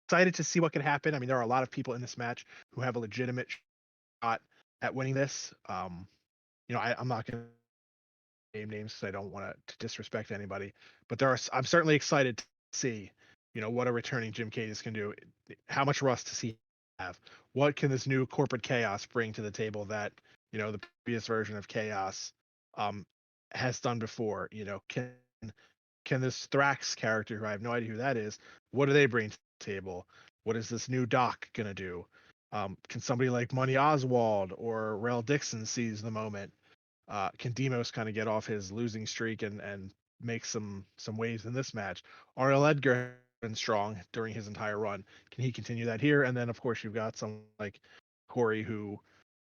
S7: excited to see what can happen. I mean, there are a lot of people in this match who have a legitimate shot at winning this. I'm not going to name names because I don't want to disrespect anybody, but I'm certainly excited to see, what a returning Jim Cadis can do. How much rust does he have? What can this new corporate chaos bring to the table that, the previous version of chaos has done before? Can this Thrax character, who I have no idea who that is, what do they bring to the table? What is this new Doc gonna do? Can somebody like Money Oswald or Rel Dixon seize the moment? Can Demos kind of get off his losing streak and make some waves in this match? RL Edgar has been strong during his entire run. Can he continue that here? And then of course you've got some like Corey who,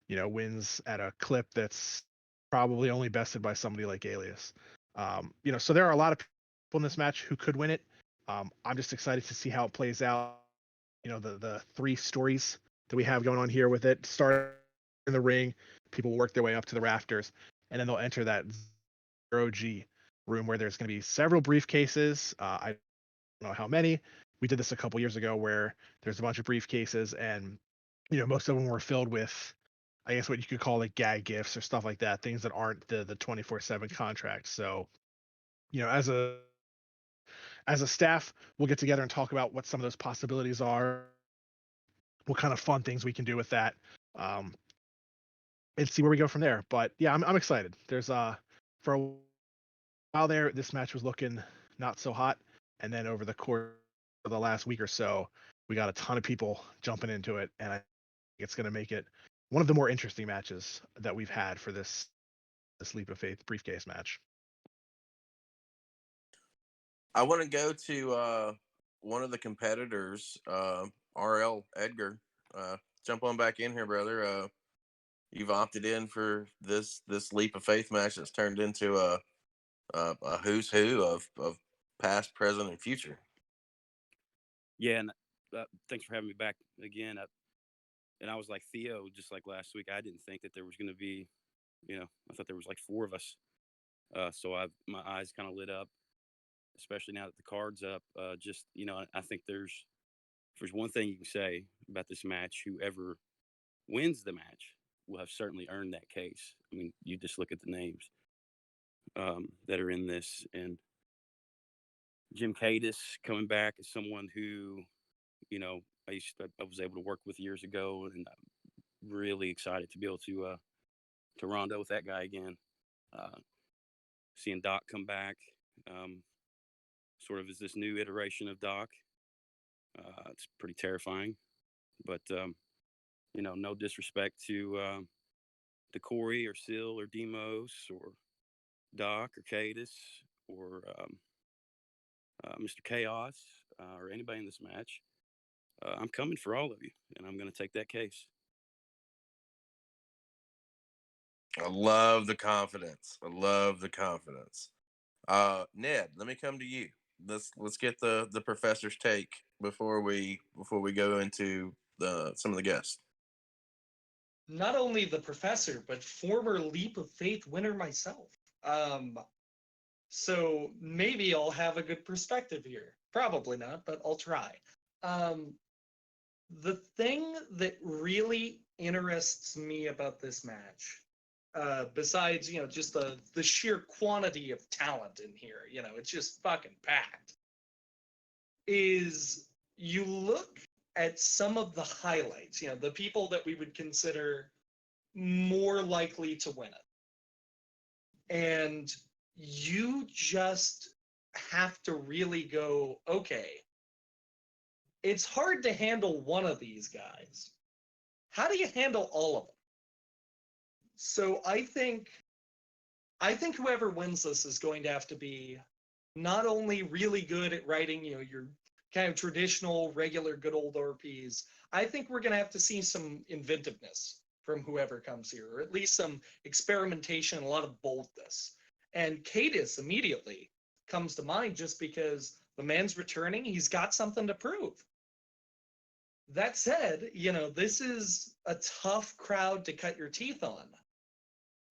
S7: wins at a clip that's probably only bested by somebody like Alias. So there are a lot of people in this match who could win it. I'm just excited to see how it plays out. The three stories that we have going on here with it. Start in the ring, people work their way up to the rafters, and then they'll enter that 0G room where there's going to be several briefcases. I don't know how many. We did this a couple years ago where there's a bunch of briefcases, and most of them were filled with, I guess, what you could call like gag gifts or stuff like that, things that aren't the 24/7 contract. So, as a staff, we'll get together and talk about what some of those possibilities are, what kind of fun things we can do with that. And see where we go from there. But yeah, I'm excited. There's for a while there, this match was looking not so hot, and then over the course of the last week or so, we got a ton of people jumping into it, and I think it's going to make it one of the more interesting matches that we've had for this Leap of Faith briefcase match.
S2: I want to go to one of the competitors, RL Edgar. Jump on back in here, brother. You've opted in for this Leap of Faith match that's turned into a who's who of past, present, and future.
S8: Yeah, and thanks for having me back again. And I was like Theo, just like last week. I didn't think that there was going to be, I thought there was like 4 of us. So my eyes kind of lit up, especially now that the card's up. I think if there's one thing you can say about this match, whoever wins the match will have certainly earned that case. I mean, you just look at the names that are in this, and Jim Cadis coming back as someone who, I was able to work with years ago, and I'm really excited to be able to rondo with that guy again. Seeing Doc come back, sort of as this new iteration of Doc, it's pretty terrifying. But no disrespect to Corey or Sil or Demos or Doc or Cadis or Mr. Chaos or anybody in this match. I'm coming for all of you, and I'm going to take that case.
S2: I love the confidence. Ned, let me come to you. Let's get the professor's take before we go into some of the guests.
S4: Not only the professor, but former Leap of Faith winner myself. So maybe I'll have a good perspective here. Probably not, but I'll try. The thing that really interests me about this match, besides, just the sheer quantity of talent in here, it's just fucking packed, is you look at some of the highlights, the people that we would consider more likely to win it. And you just have to really go, okay, it's hard to handle one of these guys. How do you handle all of them? So I think whoever wins this is going to have to be not only really good at writing, your kind of traditional, regular, good old RPs. I think we're going to have to see some inventiveness from whoever comes here, or at least some experimentation, a lot of boldness. And Cadis immediately comes to mind just because the man's returning. He's got something to prove. That said, this is a tough crowd to cut your teeth on.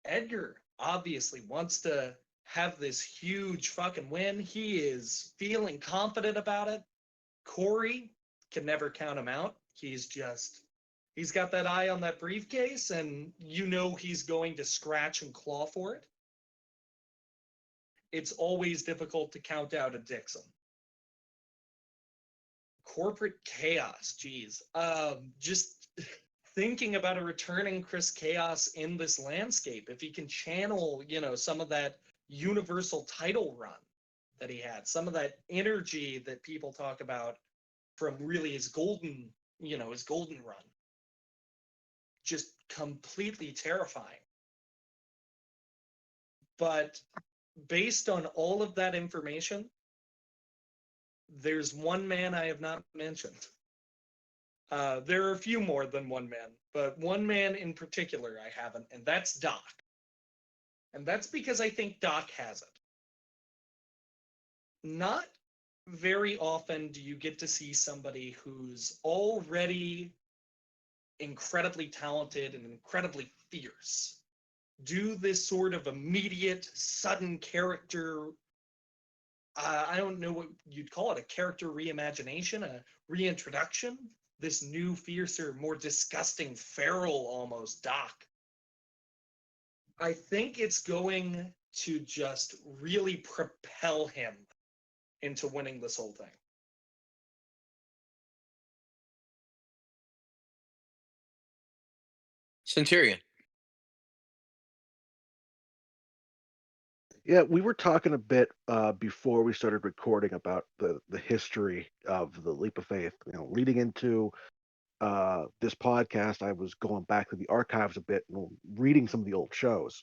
S4: Edgar obviously wants to have this huge fucking win. He is feeling confident about it. Corey can never count him out. He's got that eye on that briefcase, and he's going to scratch and claw for it. It's always difficult to count out a Dixon. Corporate Chaos, geez. Just thinking about a returning Chris Chaos in this landscape, if he can channel, some of that universal title run that he had, some of that energy that people talk about from really his golden run. just completely terrifying. But based on all of that information, there's one man I have not mentioned. There are a few more than one man, but one man in particular I haven't, and that's Doc. And that's because I think Doc has it. Not very often do you get to see somebody who's already incredibly talented and incredibly fierce do this sort of immediate, sudden character. I don't know what you'd call it, a character reimagination, a reintroduction. This new, fiercer, more disgusting, feral almost Doc. I think it's going to just really propel him into winning this whole thing.
S2: Centurion.
S6: Yeah, we were talking a bit before we started recording about the history of the leap of faith. Leading into this podcast, I was going back to the archives a bit and reading some of the old shows,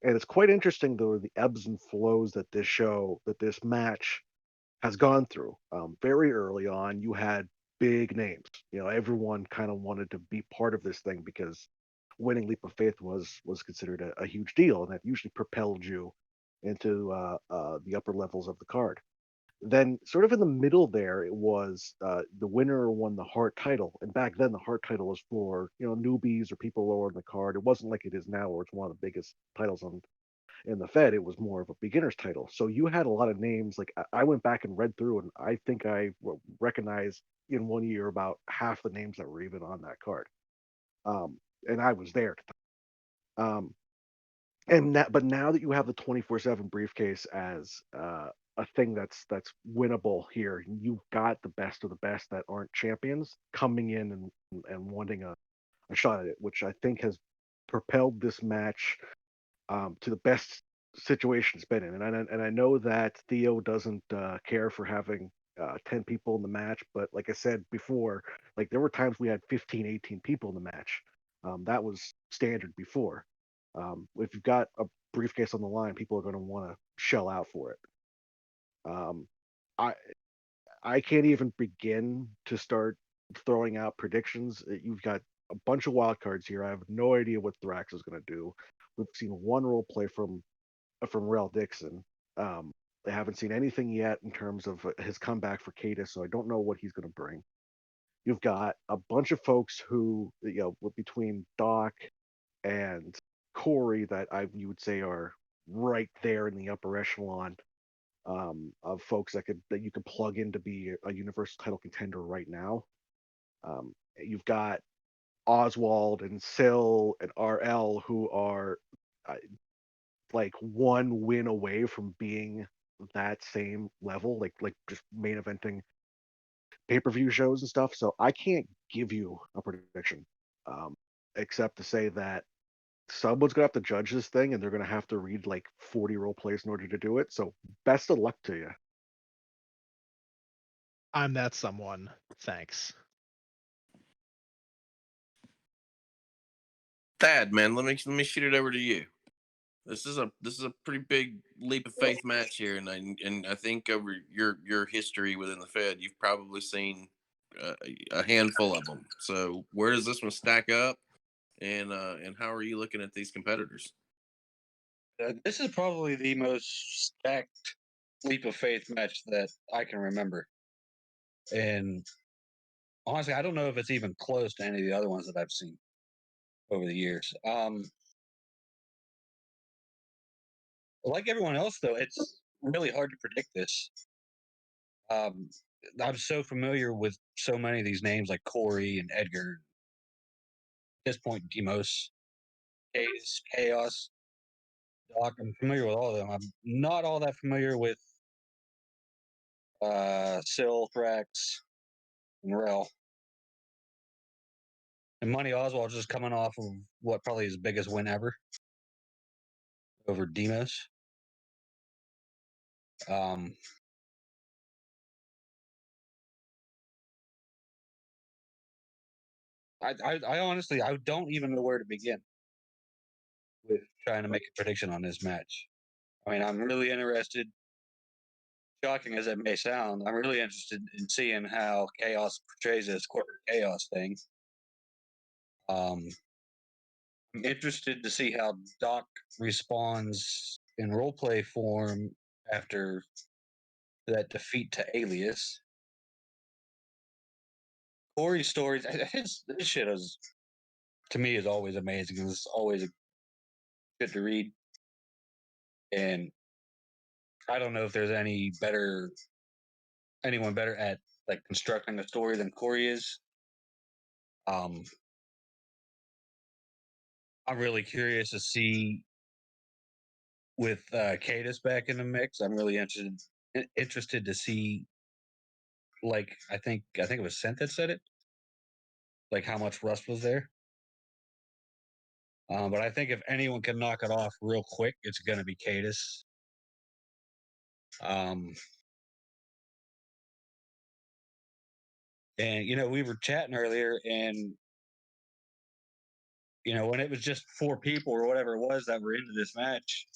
S6: and it's quite interesting though the ebbs and flows that this match has gone through. Very early on, you had big names. Everyone kind of wanted to be part of this thing because winning leap of faith was considered a huge deal, and that usually propelled you into the upper levels of the card. Then, sort of in the middle there, it was the winner won the Heart title, and back then the Heart title was for newbies or people lower in the card. It wasn't like it is now, where it's one of the biggest titles in the Fed. It was more of a beginner's title. So you had a lot of names. Like I went back and read through, and I think I recognized in one year about half the names that were even on that card. And I was there. Um, but now that you have the 24/7 briefcase as a thing that's winnable here, you've got the best of the best that aren't champions coming in and wanting a shot at it, which I think has propelled this match to the best situation it's been in. And I know that Theo doesn't care for having 10 people in the match, but like I said before, like there were times we had 15, 18 people in the match. That was standard before. If you've got a briefcase on the line, people are going to want to shell out for it. Um, I I can't even begin to start throwing out predictions. You've got a bunch of wild cards here. I have no idea what Thrax is going to do. We've seen one role play from Rel Dixon. I haven't seen anything yet in terms of his comeback for Cadus, so I don't know what he's going to bring. You've got a bunch of folks who, between Doc and Corey, that you would say are right there in the upper echelon of folks that you could plug in to be a universal title contender right now. You've got Oswald and Sil and RL, who are uh, like one win away from being that same level, like just main eventing pay-per-view shows and stuff. So I can't give you a prediction, um, except to say that someone's gonna have to judge this thing, and they're gonna have to read like 40 role plays in order to do it. So best of luck to you.
S7: I'm that someone. Thanks.
S2: Thad, man, let me shoot it over to you. This is a pretty big leap of faith match here, and I think over your history within the Fed, you've probably seen a handful of them. So where does this one stack up, and how are you looking at these competitors?
S5: This is probably the most stacked leap of faith match that I can remember. And honestly, I don't know if it's even close to any of the other ones that I've seen over the years. Like everyone else, though, it's really hard to predict this. Um, I'm so familiar with so many of these names, like Corey and Edgar. At this point, Demos, Case, Chaos, Doc. I'm familiar with all of them. I'm not all that familiar with Sil, Thrax, and Rel. And Money Oswald just coming off of what probably his biggest win ever over Demos. Um, I honestly I don't even know where to begin with trying to make a prediction on this match. I mean, I'm really interested. Shocking as it may sound, I'm really interested in seeing how Chaos portrays this corporate chaos thing. I'm interested to see how Doc responds in roleplay form after that defeat to Alias. Corey's stories, his shit is, to me, is always amazing. It's always good to read, and I don't know if there's anyone better at like constructing a story than Corey is. Um, I'm really curious to see with Cadus back in the mix. I'm really interested to see, like, I think it was Sent that said it, like how much rust was there. But I think if anyone can knock it off real quick, it's going to be Cadus. Um, and we were chatting earlier, and when it was just 4 people or whatever it was that were into this match,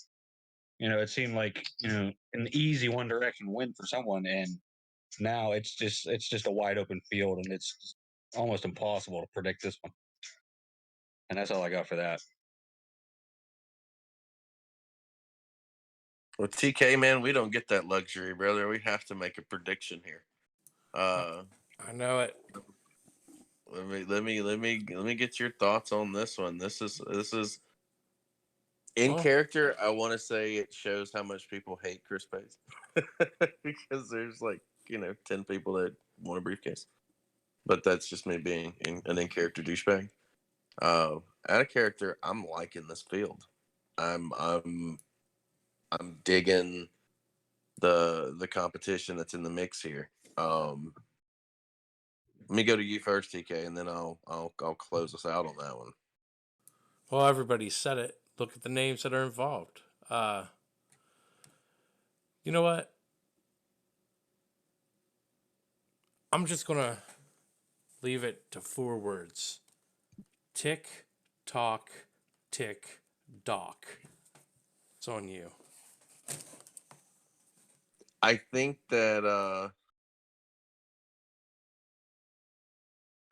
S5: it seemed like an easy one direction win for someone, and now it's just a wide open field, and it's almost impossible to predict this one. And that's all I got for that.
S2: Well, TK, man, we don't get that luxury, brother. We have to make a prediction here.
S3: I know it.
S2: Let me get your thoughts on this one. This is in
S3: Well,
S2: character. I want to say it shows how much people hate Chris Pace because there's 10 people that want a briefcase. But that's just me being an in character douchebag. Out of character, I'm liking this field. I'm digging the competition that's in the mix here. Let me go to you first, TK, and then I'll close us out on that one.
S3: well, everybody said it. Look at the names that are involved. You know what? I'm just gonna leave it to 4 words: tick, talk, tick, dock. It's on you.
S2: I think that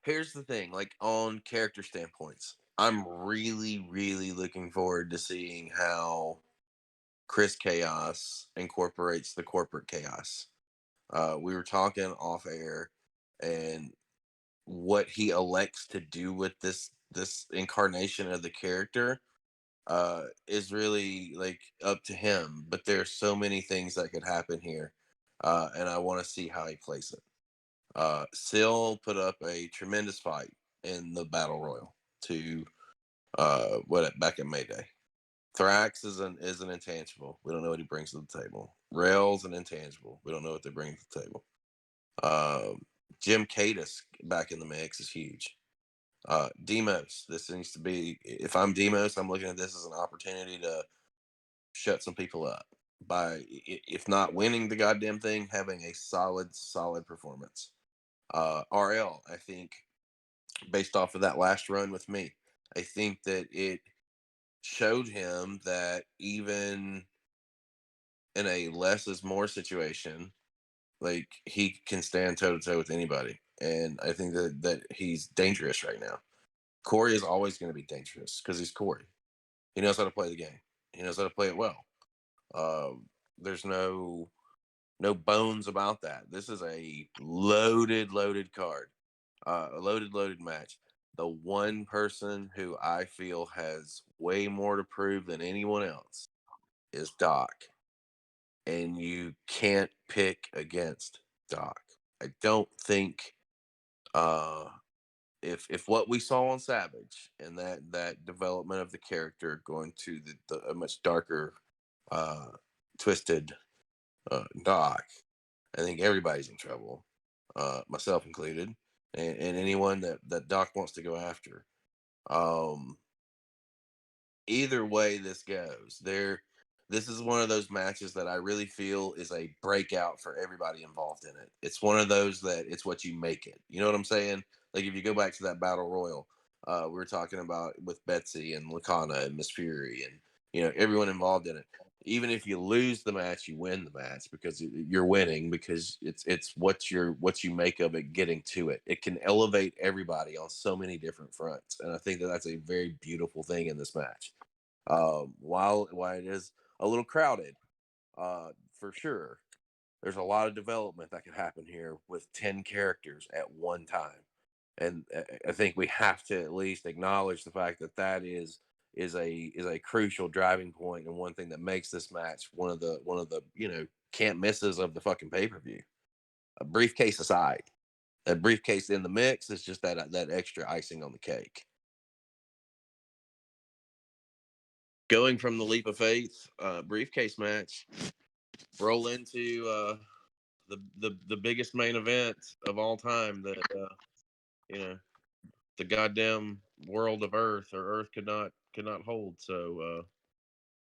S2: here's the thing, like on character standpoints, I'm really, really looking forward to seeing how Chris Chaos incorporates the corporate chaos. We were talking off air, and what he elects to do with this incarnation of the character is really like up to him. But there's so many things that could happen here, and I want to see how he plays it. Syl put up a tremendous fight in the battle royal to back in Mayday. Thrax is an intangible. We don't know what he brings to the table. Rail's an intangible. We don't know what they bring to the table. Jim Cadus back in the mix is huge. Demos, this needs to be. If I'm Demos, I'm looking at this as an opportunity to shut some people up by, if not winning the goddamn thing, having a solid performance. RL, I think, based off of that last run with me, I think that it showed him that even in a less is more situation, like he can stand toe to toe with anybody. And I think that he's dangerous right now. Corey is always going to be dangerous because he's Corey. He knows how to play the game. He knows how to play it well. There's no bones about that. This is a loaded card, a loaded match. The one person who I feel has way more to prove than anyone else is Doc, and you can't pick against Doc. I don't think if what we saw on Savage and that development of the character going to a much darker, twisted Doc, I think everybody's in trouble, myself included, and anyone that Doc wants to go after. Either way this goes, this is one of those matches that I really feel is a breakout for everybody involved in it. It's one of those that it's what you make it. You know what I'm saying? Like if you go back to that battle royal, we were talking about with Betsy and Lacana and Miss Fury and everyone involved in it. Even if you lose the match, you win the match because you're winning because it's what you make of it getting to it. It can elevate everybody on so many different fronts, and I think that's a very beautiful thing in this match. While it is a little crowded, for sure, there's a lot of development that could happen here with 10 characters at one time. And I think we have to at least acknowledge the fact that is a crucial driving point and one thing that makes this match one of the can't misses of the fucking pay-per-view. A briefcase aside, that briefcase in the mix is just that extra icing on the cake. Going from the leap of faith briefcase match, roll into the biggest main event of all time that the goddamn world of Earth or Earth could not hold. So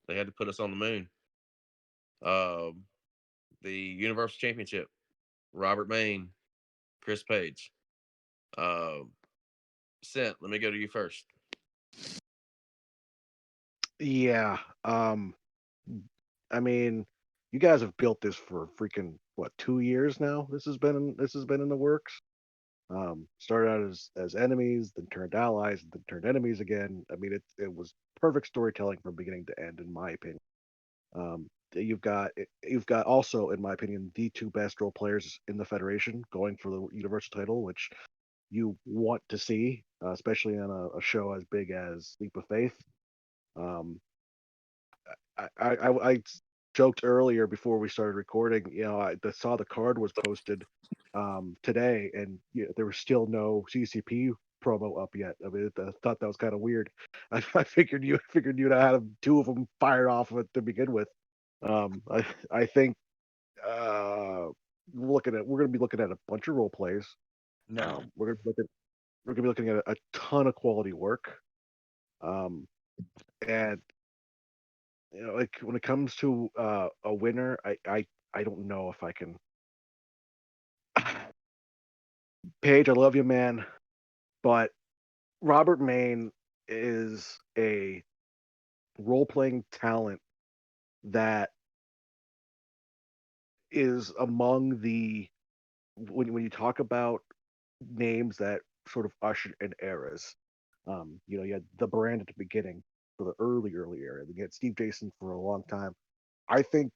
S2: they had to put us on the moon. The Universal Championship, Robert Maine, Chris Page. Sent, let me go to you first.
S6: Yeah. I mean, you guys have built this for freaking what 2 years now. This has been in the works. Started out as enemies, then turned allies, then turned enemies again. I mean, it was perfect storytelling from beginning to end, in my opinion. You've got also, in my opinion, the two best role players in the Federation going for the Universal title, which you want to see, especially on a show as big as Leap of Faith. Um, I joked earlier before we started recording. I saw the card was posted today, and there was still no CCP promo up yet. I mean, I thought that was kind of weird. I figured you'd have two of them fired off of it to begin with. I think we're going to be looking at a bunch of role plays.
S5: No.
S6: We're going to be looking at a ton of quality work. And like when it comes to a winner, I don't know if I can. Paige, I love you, man, but Robert Maine is a role playing talent that is among the when you talk about names that sort of ushered in eras. You had the brand at the beginning for the early era. You had Steve Jason for a long time. I think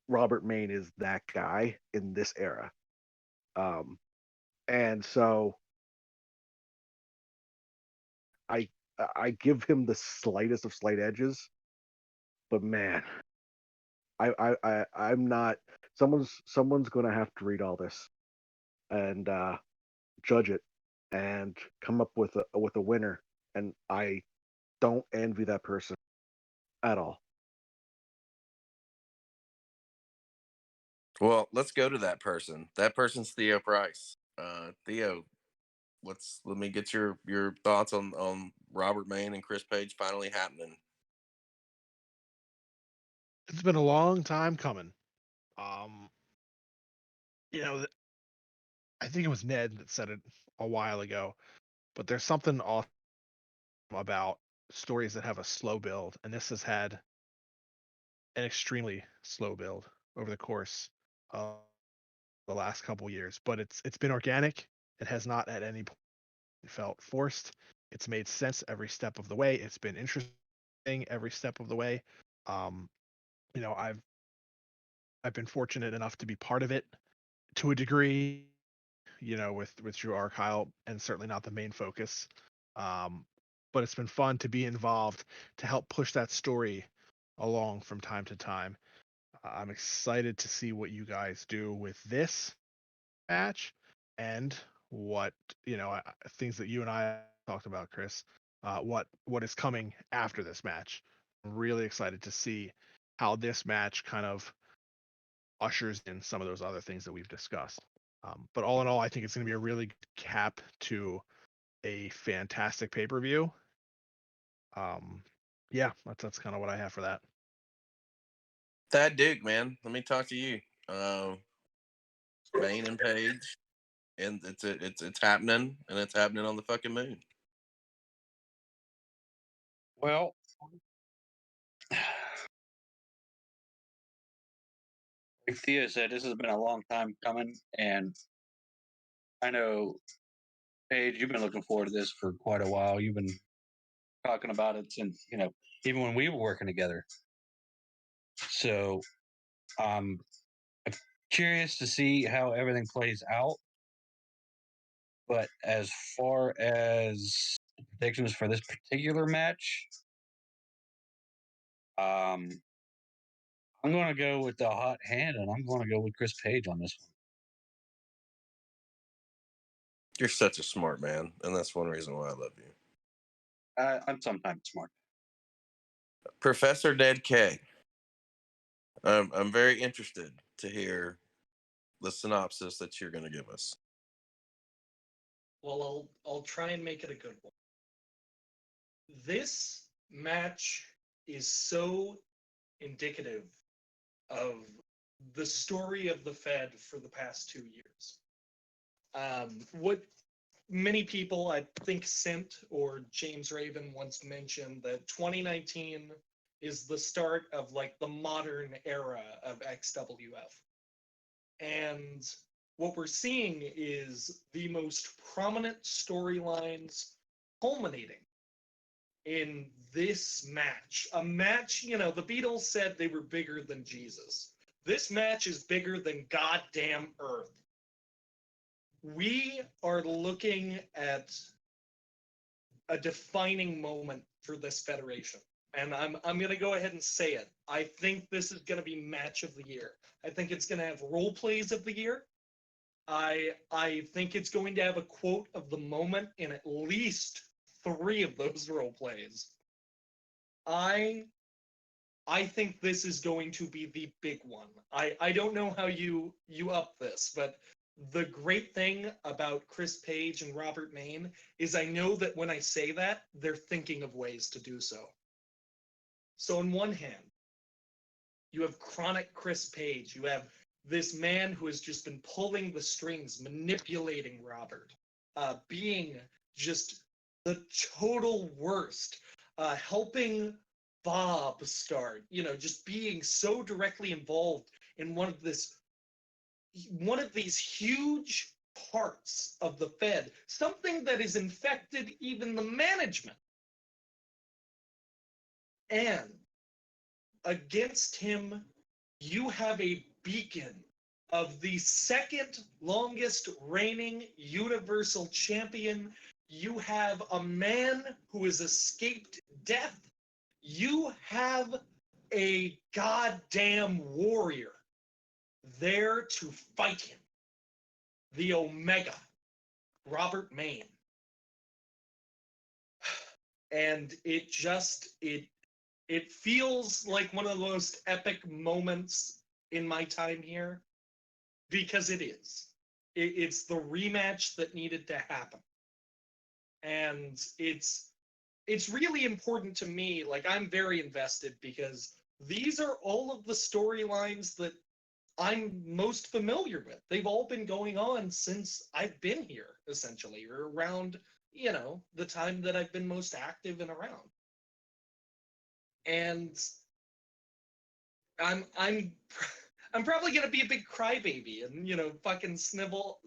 S6: Robert Maine is that guy in this era. Um, and so I I give him the slightest of slight edges, but man, I'm not. Someone's gonna have to read all this and judge it and come up with a winner, and I don't envy that person at all.
S2: Well, let's go to that person. That person's Theo Pryce. Theo, let me get your thoughts on Robert Maine and Chris Page finally happening.
S7: It's been a long time coming. Um, you know, I think it was Ned that said it a while ago, but there's something awesome about stories that have a slow build, and this has had an extremely slow build over the course of the last couple years. But it's been organic. It has not at any point felt forced. It's made sense every step of the way. It's been interesting every step of the way. Um, you know, I've been fortunate enough to be part of it to a degree, with Drew Argyle, and certainly not the main focus. Um, but it's been fun to be involved to help push that story along from time to time. I'm excited to see what you guys do with this match and what things that you and I talked about, Chris. What is coming after this match? I'm really excited to see how this match kind of ushers in some of those other things that we've discussed. But all in all, I think it's going to be a really good cap to a fantastic pay per view. Yeah, that's kind of what I have for that.
S2: Thad Duke, man, let me talk to you. Maine and Page and it's happening, and it's happening on the fucking moon.
S5: Well, like Theo said, this has been a long time coming, and I know, Paige, you've been looking forward to this for quite a while. You've been talking about it since, even when we were working together. So I'm curious to see how everything plays out. But as far as predictions for this particular match, I'm going to go with the hot hand, and I'm going to go with Chris Page on this one.
S2: You're such a smart man, and that's one reason why I love you.
S5: I'm sometimes smart.
S2: Professor Ned Kaye. I'm very interested to hear the synopsis that you're going to give us.
S4: Well, I'll try and make it a good one. This match is so indicative of the story of the Fed for the past 2 years. What many people, I think Sint or James Raven once mentioned that 2019 is the start of like the modern era of XWF. And what we're seeing is the most prominent storylines culminating in this match. A match, the Beatles said they were bigger than Jesus. This match is bigger than goddamn Earth. We are looking at a defining moment for this federation. And I'm going to go ahead and say it. I think this is going to be match of the year. I think it's going to have role plays of the year. I think it's going to have a quote of the moment in at least 3 of those role plays. I think this is going to be the big one. I don't know how you up this, but the great thing about Chris Page and Robert Maine is I know that when I say that, they're thinking of ways to do so. So on one hand, you have chronic Chris Page. You have this man who has just been pulling the strings, manipulating Robert, being just the total worst, helping Bob start, just being so directly involved in one of these huge parts of the Fed, something that has infected even the management. And against him, you have a beacon of the second longest reigning Universal Champion. You have a man who has escaped death. You have a goddamn warrior there to fight him. The Omega, Robert Maine. And it feels like one of the most epic moments in my time here, because it is. It's the rematch that needed to happen. And it's really important to me. Like, I'm very invested because these are all of the storylines that I'm most familiar with. They've all been going on since I've been here, essentially, or around, the time that I've been most active and around. And I'm probably gonna be a big crybaby and fucking snivel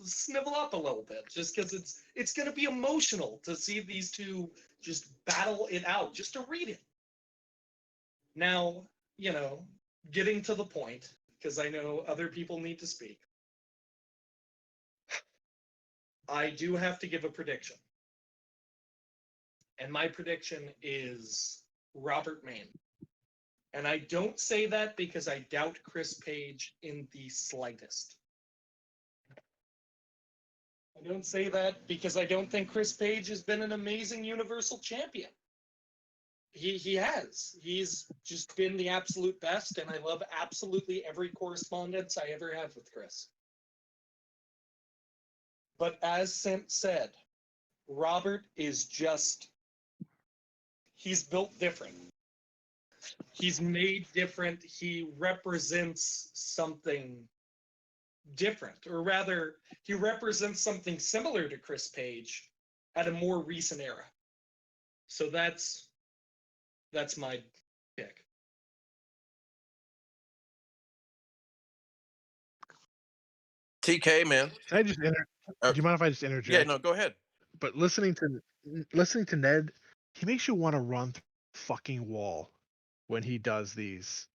S4: up a little bit, just because it's gonna be emotional to see these two just battle it out, just to read it. Now, getting to the point, because I know other people need to speak. I do have to give a prediction. And my prediction is Robert Maine. And I don't say that because I doubt Chris Page in the slightest. I don't say that because I don't think Chris Page has been an amazing Universal Champion. He has. He's just been the absolute best, and I love absolutely every correspondence I ever have with Chris. But as Sint said, Robert is he's built different. He's made different. He represents something different, or rather, he represents something similar to Chris Page at a more recent era. So that's my pick.
S2: TK, man.
S7: Can I just do you mind if I just interject?
S2: Yeah, no, go ahead.
S7: But listening to Ned, he makes you want to run through the fucking wall when he does these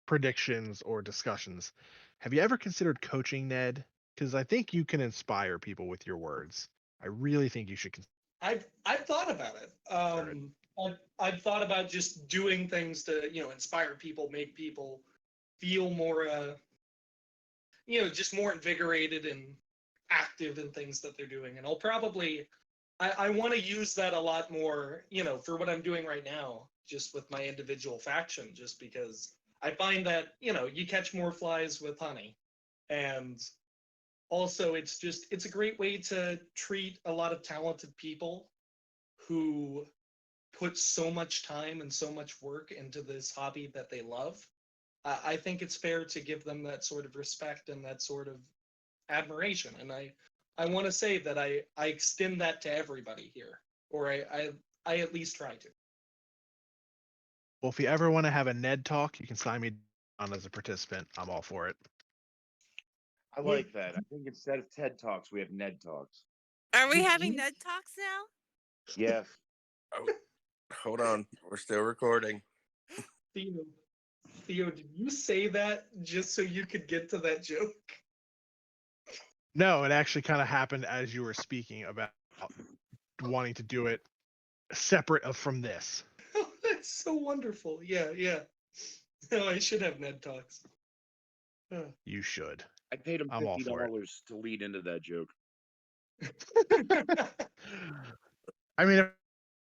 S7: predictions or discussions. Have you ever considered coaching Ned? Because I think you can inspire people with your words. I really think you should consider
S4: I've thought about it. I've thought about just doing things to inspire people, make people feel more just more invigorated and active in things that they're doing. And I'll probably I want to use that a lot more, for what I'm doing right now, just with my individual faction, just because I find that, you catch more flies with honey. And also it's a great way to treat a lot of talented people who put so much time and so much work into this hobby that they love. I think it's fair to give them that sort of respect and that sort of admiration. And I want to say that I extend that to everybody here, or I at least try to.
S7: Well, if you ever want to have a Ned talk, you can sign me on as a participant. I'm all for it.
S9: I like that. I think instead of TED Talks, we have Ned Talks.
S10: Are we having Ned Talks now?
S9: Yes.
S2: Oh, hold on. We're still recording.
S4: Theo, did you say that just so you could get to that joke?
S7: No, it actually kind of happened as you were speaking about wanting to do it separate from this.
S4: Oh, that's so wonderful. Yeah. No, I should have Ned Talks.
S7: You should.
S9: I paid him
S7: I'm all for it.
S9: $50 to lead into that joke.
S7: I mean, if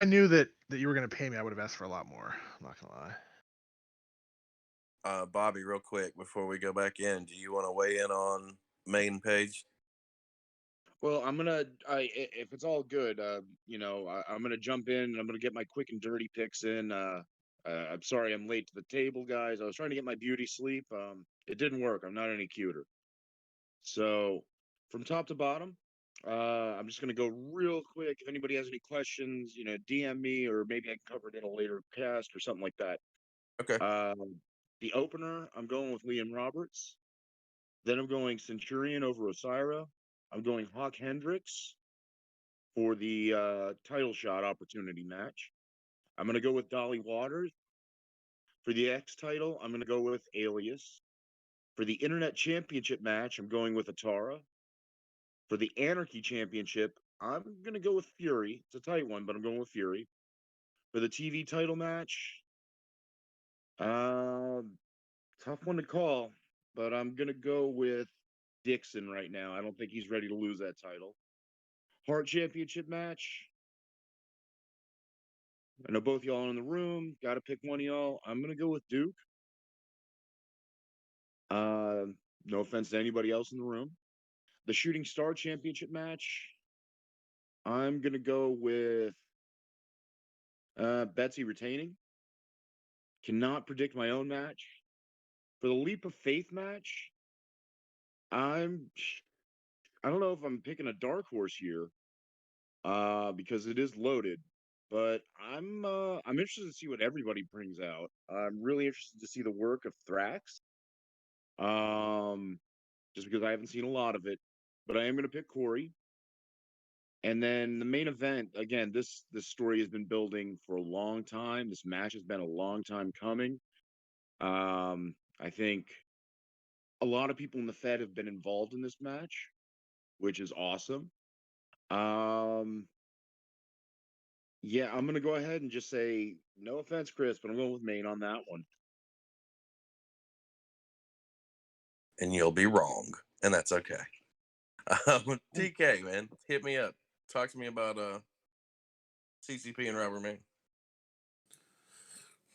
S7: I knew that you were going to pay me, I would have asked for a lot more. I'm not going to lie.
S2: Bobby, real quick before we go back in, do you want to weigh in on main page?
S9: Well, if it's all good, I'm gonna jump in and I'm gonna get my quick and dirty picks in. I'm sorry I'm late to the table, guys. I was trying to get my beauty sleep. It didn't work. I'm not any cuter. So, from top to bottom, I'm just gonna go real quick. If anybody has any questions, DM me, or maybe I can cover it in a later cast or something like that.
S2: Okay.
S9: The opener, I'm going with Liam Roberts. Then I'm going Centurion over Osira. I'm going Hawk Hendricks for the title shot opportunity match. I'm going to go with Dolly Waters. For the X title, I'm going to go with Alias. For the Internet Championship match, I'm going with Atara. For the Anarchy Championship, I'm going to go with Fury. It's a tight one, but I'm going with Fury. For the TV title match, tough one to call, but I'm going to go with Dixon right now. I don't think he's ready to lose that title. Hart Championship match. I know both y'all are in the room. Got to pick one of y'all. I'm going to go with Duke. No offense to anybody else in the room. The Shooting Star Championship match. I'm going to go with Betsy retaining. Cannot predict my own match. For the Leap of Faith match, I don't know if I'm picking a dark horse here, because it is loaded. But I'm interested to see what everybody brings out. I'm really interested to see the work of Thrax. Just because I haven't seen a lot of it. But I am going to pick Corey. And then the main event, again, this story has been building for a long time. This match has been a long time coming. I think a lot of people in the Fed have been involved in this match, which is awesome. Yeah, I'm going to go ahead and just say, no offense, Chris, but I'm going with Maine on that one.
S2: And you'll be wrong, and that's okay. TK, man, hit me up. Talk to me about CCP and Robert Maine.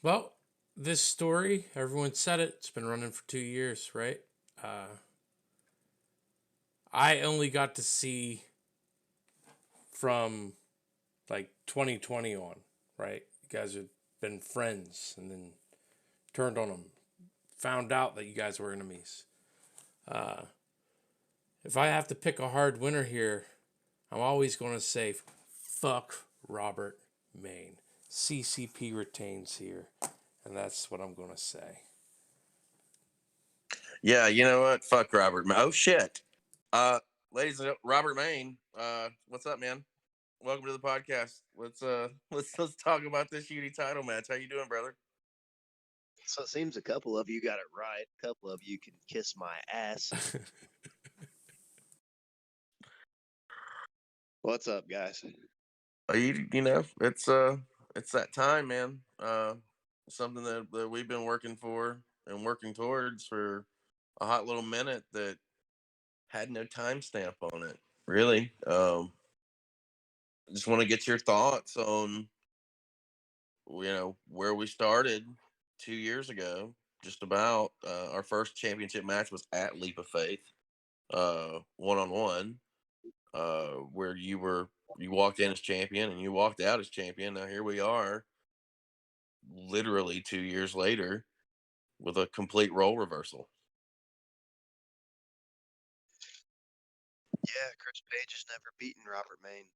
S3: Well, this story, everyone said it. It's been running for 2 years, right? I only got to see from like 2020 on, right? You guys have been friends and then turned on them, found out that you guys were enemies. If I have to pick a hard winner here, I'm always going to say fuck Robert Maine. CCP retains here, and that's what I'm going to say.
S2: Yeah, you know what? Fuck Robert. Oh shit. Ladies and Robert Maine. What's up, man? Welcome to the podcast. Let's talk about this UD title match. How you doing, brother?
S11: So it seems a couple of you got it right. A couple of you can kiss my ass. What's up, guys?
S2: You know, it's that time, man. Something that we've been working for and working towards for a hot little minute that had no timestamp on it. Really. Just want to get your thoughts on where we started 2 years ago. Just about our first championship match was at Leap of Faith, 1-on-1, where you walked in as champion and you walked out as champion. Now here we are, literally 2 years later, with a complete role reversal.
S11: Yeah, Chris Page has never beaten Robert Maine.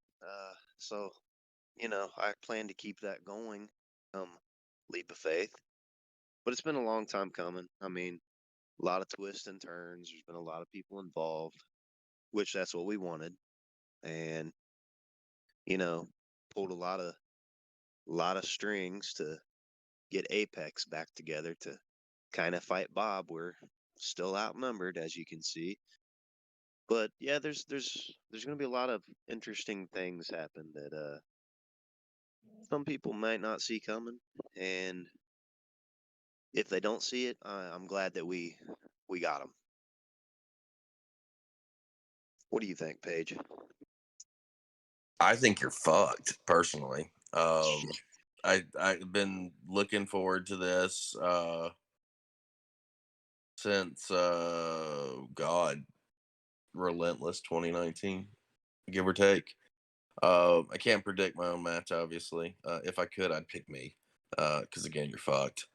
S11: So, I plan to keep that going. Leap of Faith. But it's been a long time coming. I mean, a lot of twists and turns. There's been a lot of people involved, which that's what we wanted. And, pulled a lot of strings to get Apex back together to kind of fight Bob. We're still outnumbered, as you can see. But yeah, there's going to be a lot of interesting things happen that some people might not see coming, and if they don't see it, I'm glad that we got them. What do you think, Paige?
S2: I think you're fucked, personally. I've been looking forward to this since God, Relentless 2019, give or take. I can't predict my own match, obviously. If I could, I'd pick me, because again, you're fucked.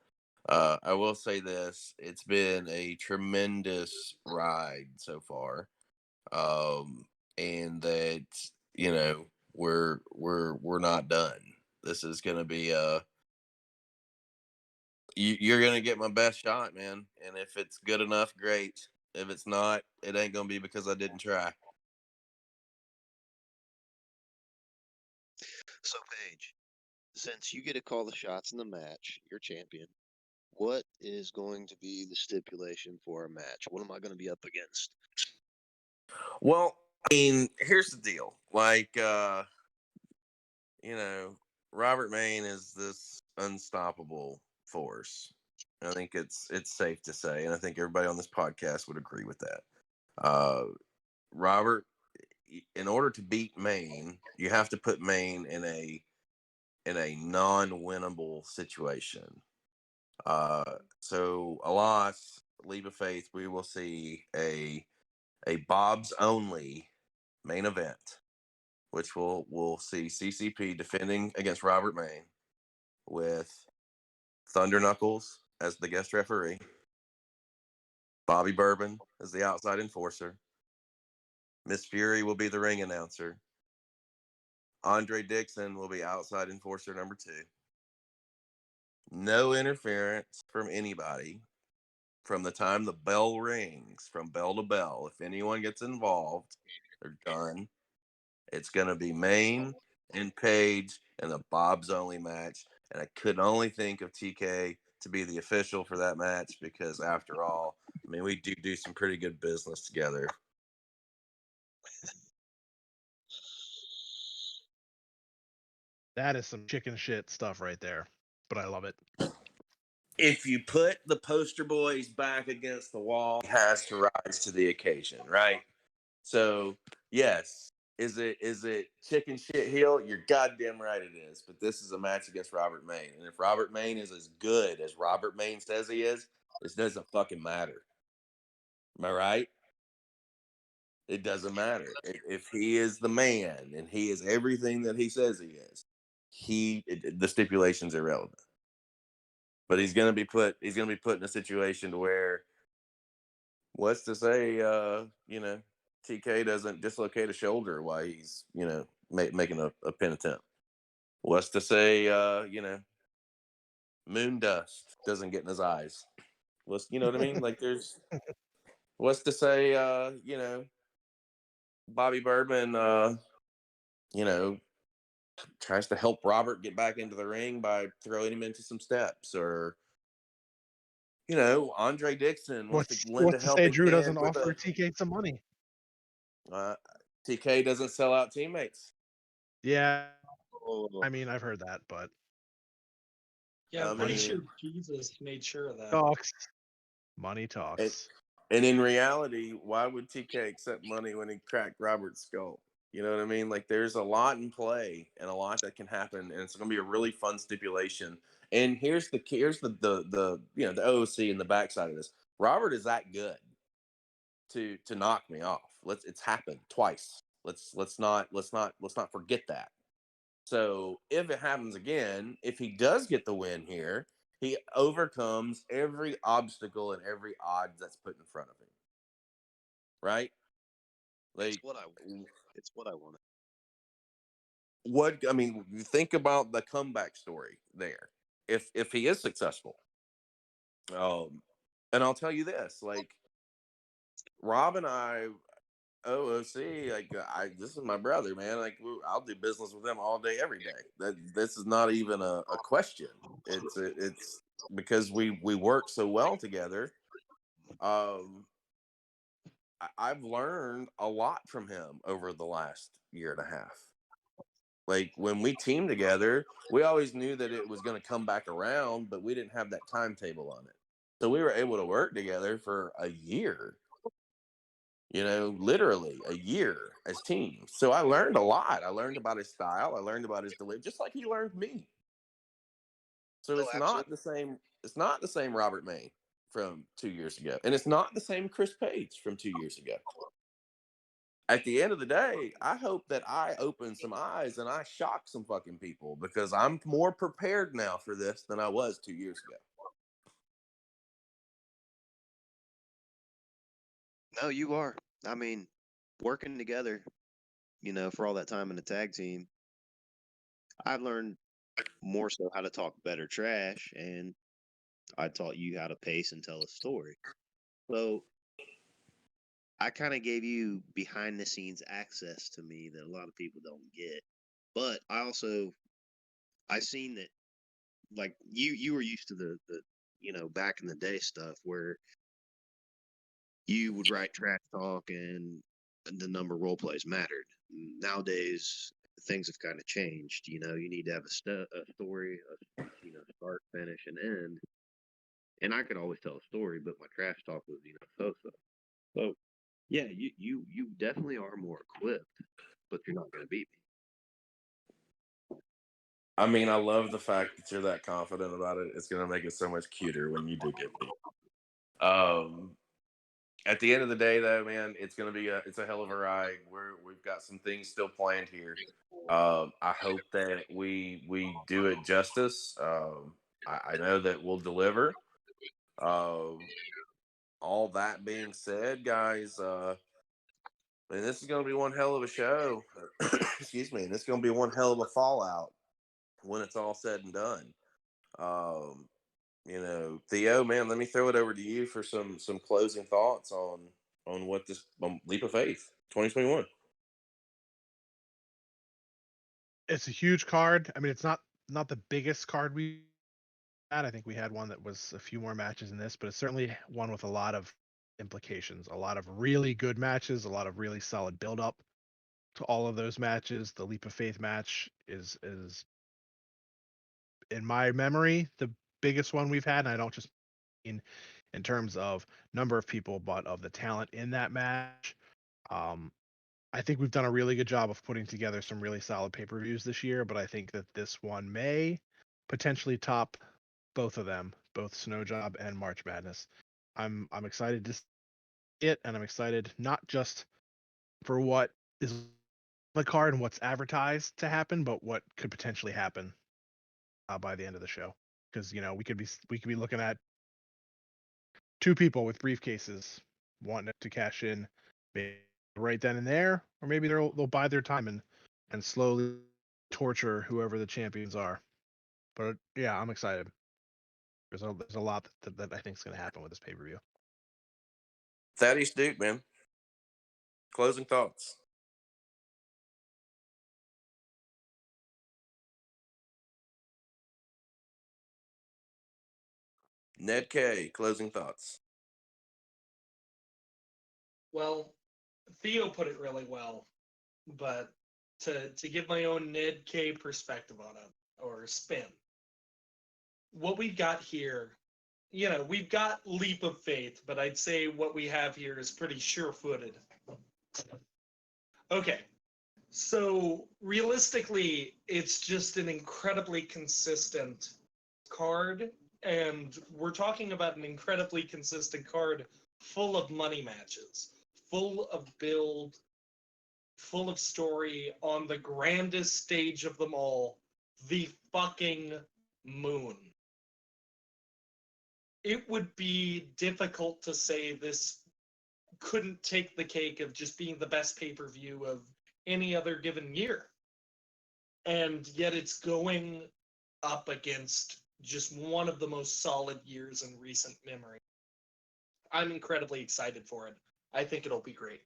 S2: I will say this: it's been a tremendous ride so far, and that we're not done. This is going to be you're going to get my best shot, man. And if it's good enough, great. If it's not, it ain't going to be because I didn't try.
S11: So, Paige, since you get to call the shots in the match, you're champion. What is going to be the stipulation for a match? What am I going to be up against?
S2: Well, I mean, here's the deal. Like, Robert Maine is this unstoppable force. I think it's safe to say, and I think everybody on this podcast would agree with that. Robert, in order to beat Maine, you have to put Maine in a non-winnable situation. So a loss, leap of faith, we will see a Bob's only main event, which we'll see CCP defending against Robert Maine with Thunder Knuckles as the guest referee, Bobby Bourbon as the outside enforcer, Miss Fury will be the ring announcer, Andre Dixon will be outside enforcer number 2. No interference from anybody from the time the bell rings, from bell to bell. If anyone gets involved, they're done. It's going to be Maine and Page in the Bob's only match. And I could only think of TK to be the official for that match because, after all, I mean, we do some pretty good business together.
S7: That is some chicken shit stuff right there, but I love it.
S2: If you put the poster boys back against the wall, he has to rise to the occasion, right? So, yes. Is it chicken shit heel? You're goddamn right it is. But this is a match against Robert Maine. And if Robert Maine is as good as Robert Maine says he is, this doesn't fucking matter. Am I right? It doesn't matter. If he is the man and he is everything that he says he is, the stipulation's irrelevant. But he's gonna be put in a situation to where What's to say, TK doesn't dislocate a shoulder while he's, making a pin attempt? What's to say, moon dust doesn't get in his eyes? You know what I mean? Like, what's to say, Bobby Bourbon, tries to help Robert get back into the ring by throwing him into some steps, or Andre Dixon wants to lend a
S7: What's to say
S2: helping
S7: Drew doesn't
S2: hand with
S7: offer TK some money?
S2: uh, TK doesn't sell out teammates.
S7: Yeah,
S9: Oh,
S7: I mean I've heard that, but
S4: Yeah, I'm
S2: I
S4: pretty
S2: mean,
S4: sure Jesus made sure of that.
S7: talks. Money
S2: and,
S7: talks.
S2: and in reality, why would TK accept money when he cracked Robert's skull? You know what I mean? Like, there's a lot in play and a lot that can happen, and it's going to be a really fun stipulation. And here's the the OOC and the backside of this. Robert is that good to knock me off. It's happened twice. Let's not forget that. So if it happens again, if he does get the win here, he overcomes every obstacle and every odds that's put in front of him. Right?
S11: It's
S2: Like,
S11: what I want. It's what I wanted.
S2: you think about the comeback story there. If he is successful, and I'll tell you this, like, Rob and I, OOC, like, this is my brother, man. Like, I'll do business with him all day, every day. This is not even a question. It's because we work so well together. I've learned a lot from him over the last year and a half. Like, when we teamed together, we always knew that it was going to come back around, but we didn't have that timetable on it. So we were able to work together for a year, literally a year as teams. So I learned a lot. I learned about his style. I learned about his delivery, just like he learned me. So
S11: Oh,
S2: it's not
S11: absolutely.
S2: the same. It's not the same Robert May from 2 years ago, and it's not the same Chris Page from 2 years ago. At the end of the day, I hope that I open some eyes and I shock some fucking people, because I'm more prepared now for this than I was 2 years ago.
S11: No, you are. I mean, working together, for all that time in the tag team, I've learned more so how to talk better trash, and I taught you how to pace and tell a story. So I kind of gave you behind the scenes access to me that a lot of people don't get. But I seen that, like, you were used to the back in the day stuff where you would write trash talk and the number of role plays mattered. Nowadays, things have kind of changed. You need to have a story, start, finish, and end. And I could always tell a story, but my trash talk was, so-so. So, yeah, you definitely are more equipped, but you're not going to beat me.
S2: I mean, I love the fact that you're that confident about it. It's going to make it so much cuter when you do get beat. At the end of the day, though, man, it's a hell of a ride. We've got some things still planned here. I hope that we do it justice. I know that we'll deliver. All that being said, guys, and this is going to be one hell of a show. Excuse me. And it's going to be one hell of a fallout when it's all said and done. Theo, man, let me throw it over to you for some closing thoughts on what this leap of faith 2021.
S7: It's a huge card. I mean, it's not the biggest card we had. I think we had one that was a few more matches in this, but it's certainly one with a lot of implications, a lot of really good matches, a lot of really solid build up to all of those matches. The leap of faith match is in my memory the biggest one we've had, and I don't just mean in terms of number of people, but of the talent in that match. I think we've done a really good job of putting together some really solid pay-per-views this year, but I think that this one may potentially top both of them, both Snow Job and March Madness. I'm excited to see it, and I'm excited not just for what is on the card and what's advertised to happen, but what could potentially happen by the end of the show. Because we could be looking at two people with briefcases wanting to cash in maybe right then and there, or maybe they'll bide their time and slowly torture whoever the champions are. But yeah, I'm excited. There's a lot that I think is going to happen with this pay-per-view.
S2: Thaddeus Duke, man. Closing thoughts. Ned Kaye, closing thoughts.
S4: Well, Theo put it really well, but to give my own Ned Kaye perspective on it, or spin, what we've got here, we've got leap of faith, but I'd say what we have here is pretty sure-footed. Okay, so realistically, it's just an incredibly consistent card, and we're talking about an incredibly consistent card full of money matches, full of build, full of story on the grandest stage of them all, the fucking moon. It would be difficult to say this couldn't take the cake of just being the best pay-per-view of any other given year. And yet it's going up against just one of the most solid years in recent memory. I'm incredibly excited for it. I think it'll be great.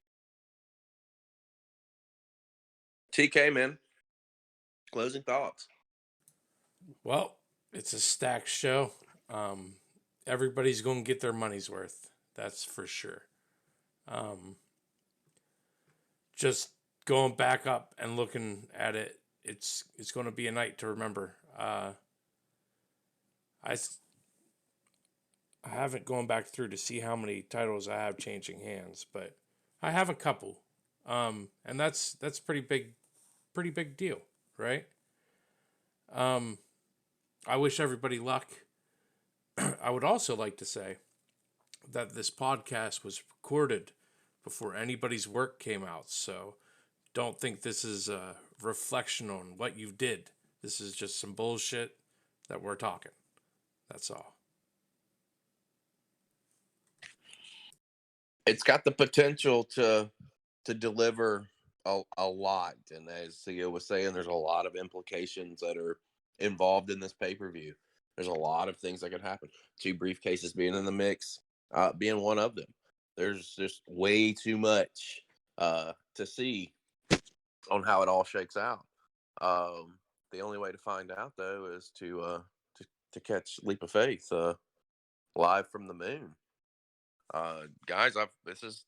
S2: TK, man. Closing thoughts.
S3: Well, it's a stacked show. Everybody's going to get their money's worth. That's for sure. Just going back up and looking at it, it's going to be a night to remember. I haven't gone back through to see how many titles I have changing hands, but I have a couple. And that's pretty big deal, right? I wish everybody luck. I would also like to say that this podcast was recorded before anybody's work came out, so don't think this is a reflection on what you did. This is just some bullshit that we're talking. That's all.
S2: It's got the potential to deliver a lot, and as Theo was saying, there's a lot of implications that are involved in this pay-per-view. There's a lot of things that could happen. 2 briefcases being in the mix, being one of them. There's just way too much to see on how it all shakes out. The only way to find out, though, is to catch Leap of Faith live from the moon. Guys, it's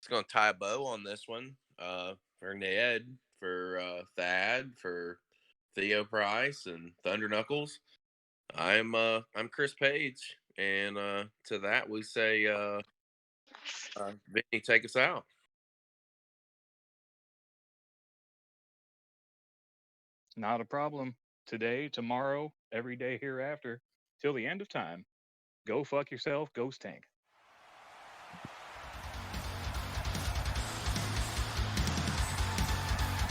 S2: going to tie a bow on this one for Ned, for Thad, for Theo Pryce, and Thunder Knuckles. I'm Chris Page, and to that we say, Vinny, take us out.
S12: Not a problem. Today, tomorrow, every day hereafter, till the end of time. Go fuck yourself, Ghost Tank.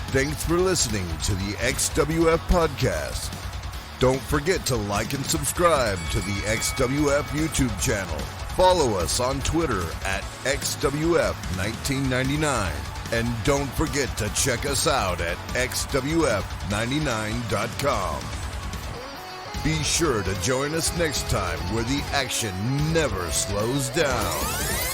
S1: Thanks for listening to the XWF podcast. Don't forget to like and subscribe to the XWF YouTube channel. Follow us on Twitter at XWF1999. And don't forget to check us out at XWF99.com. Be sure to join us next time where the action never slows down.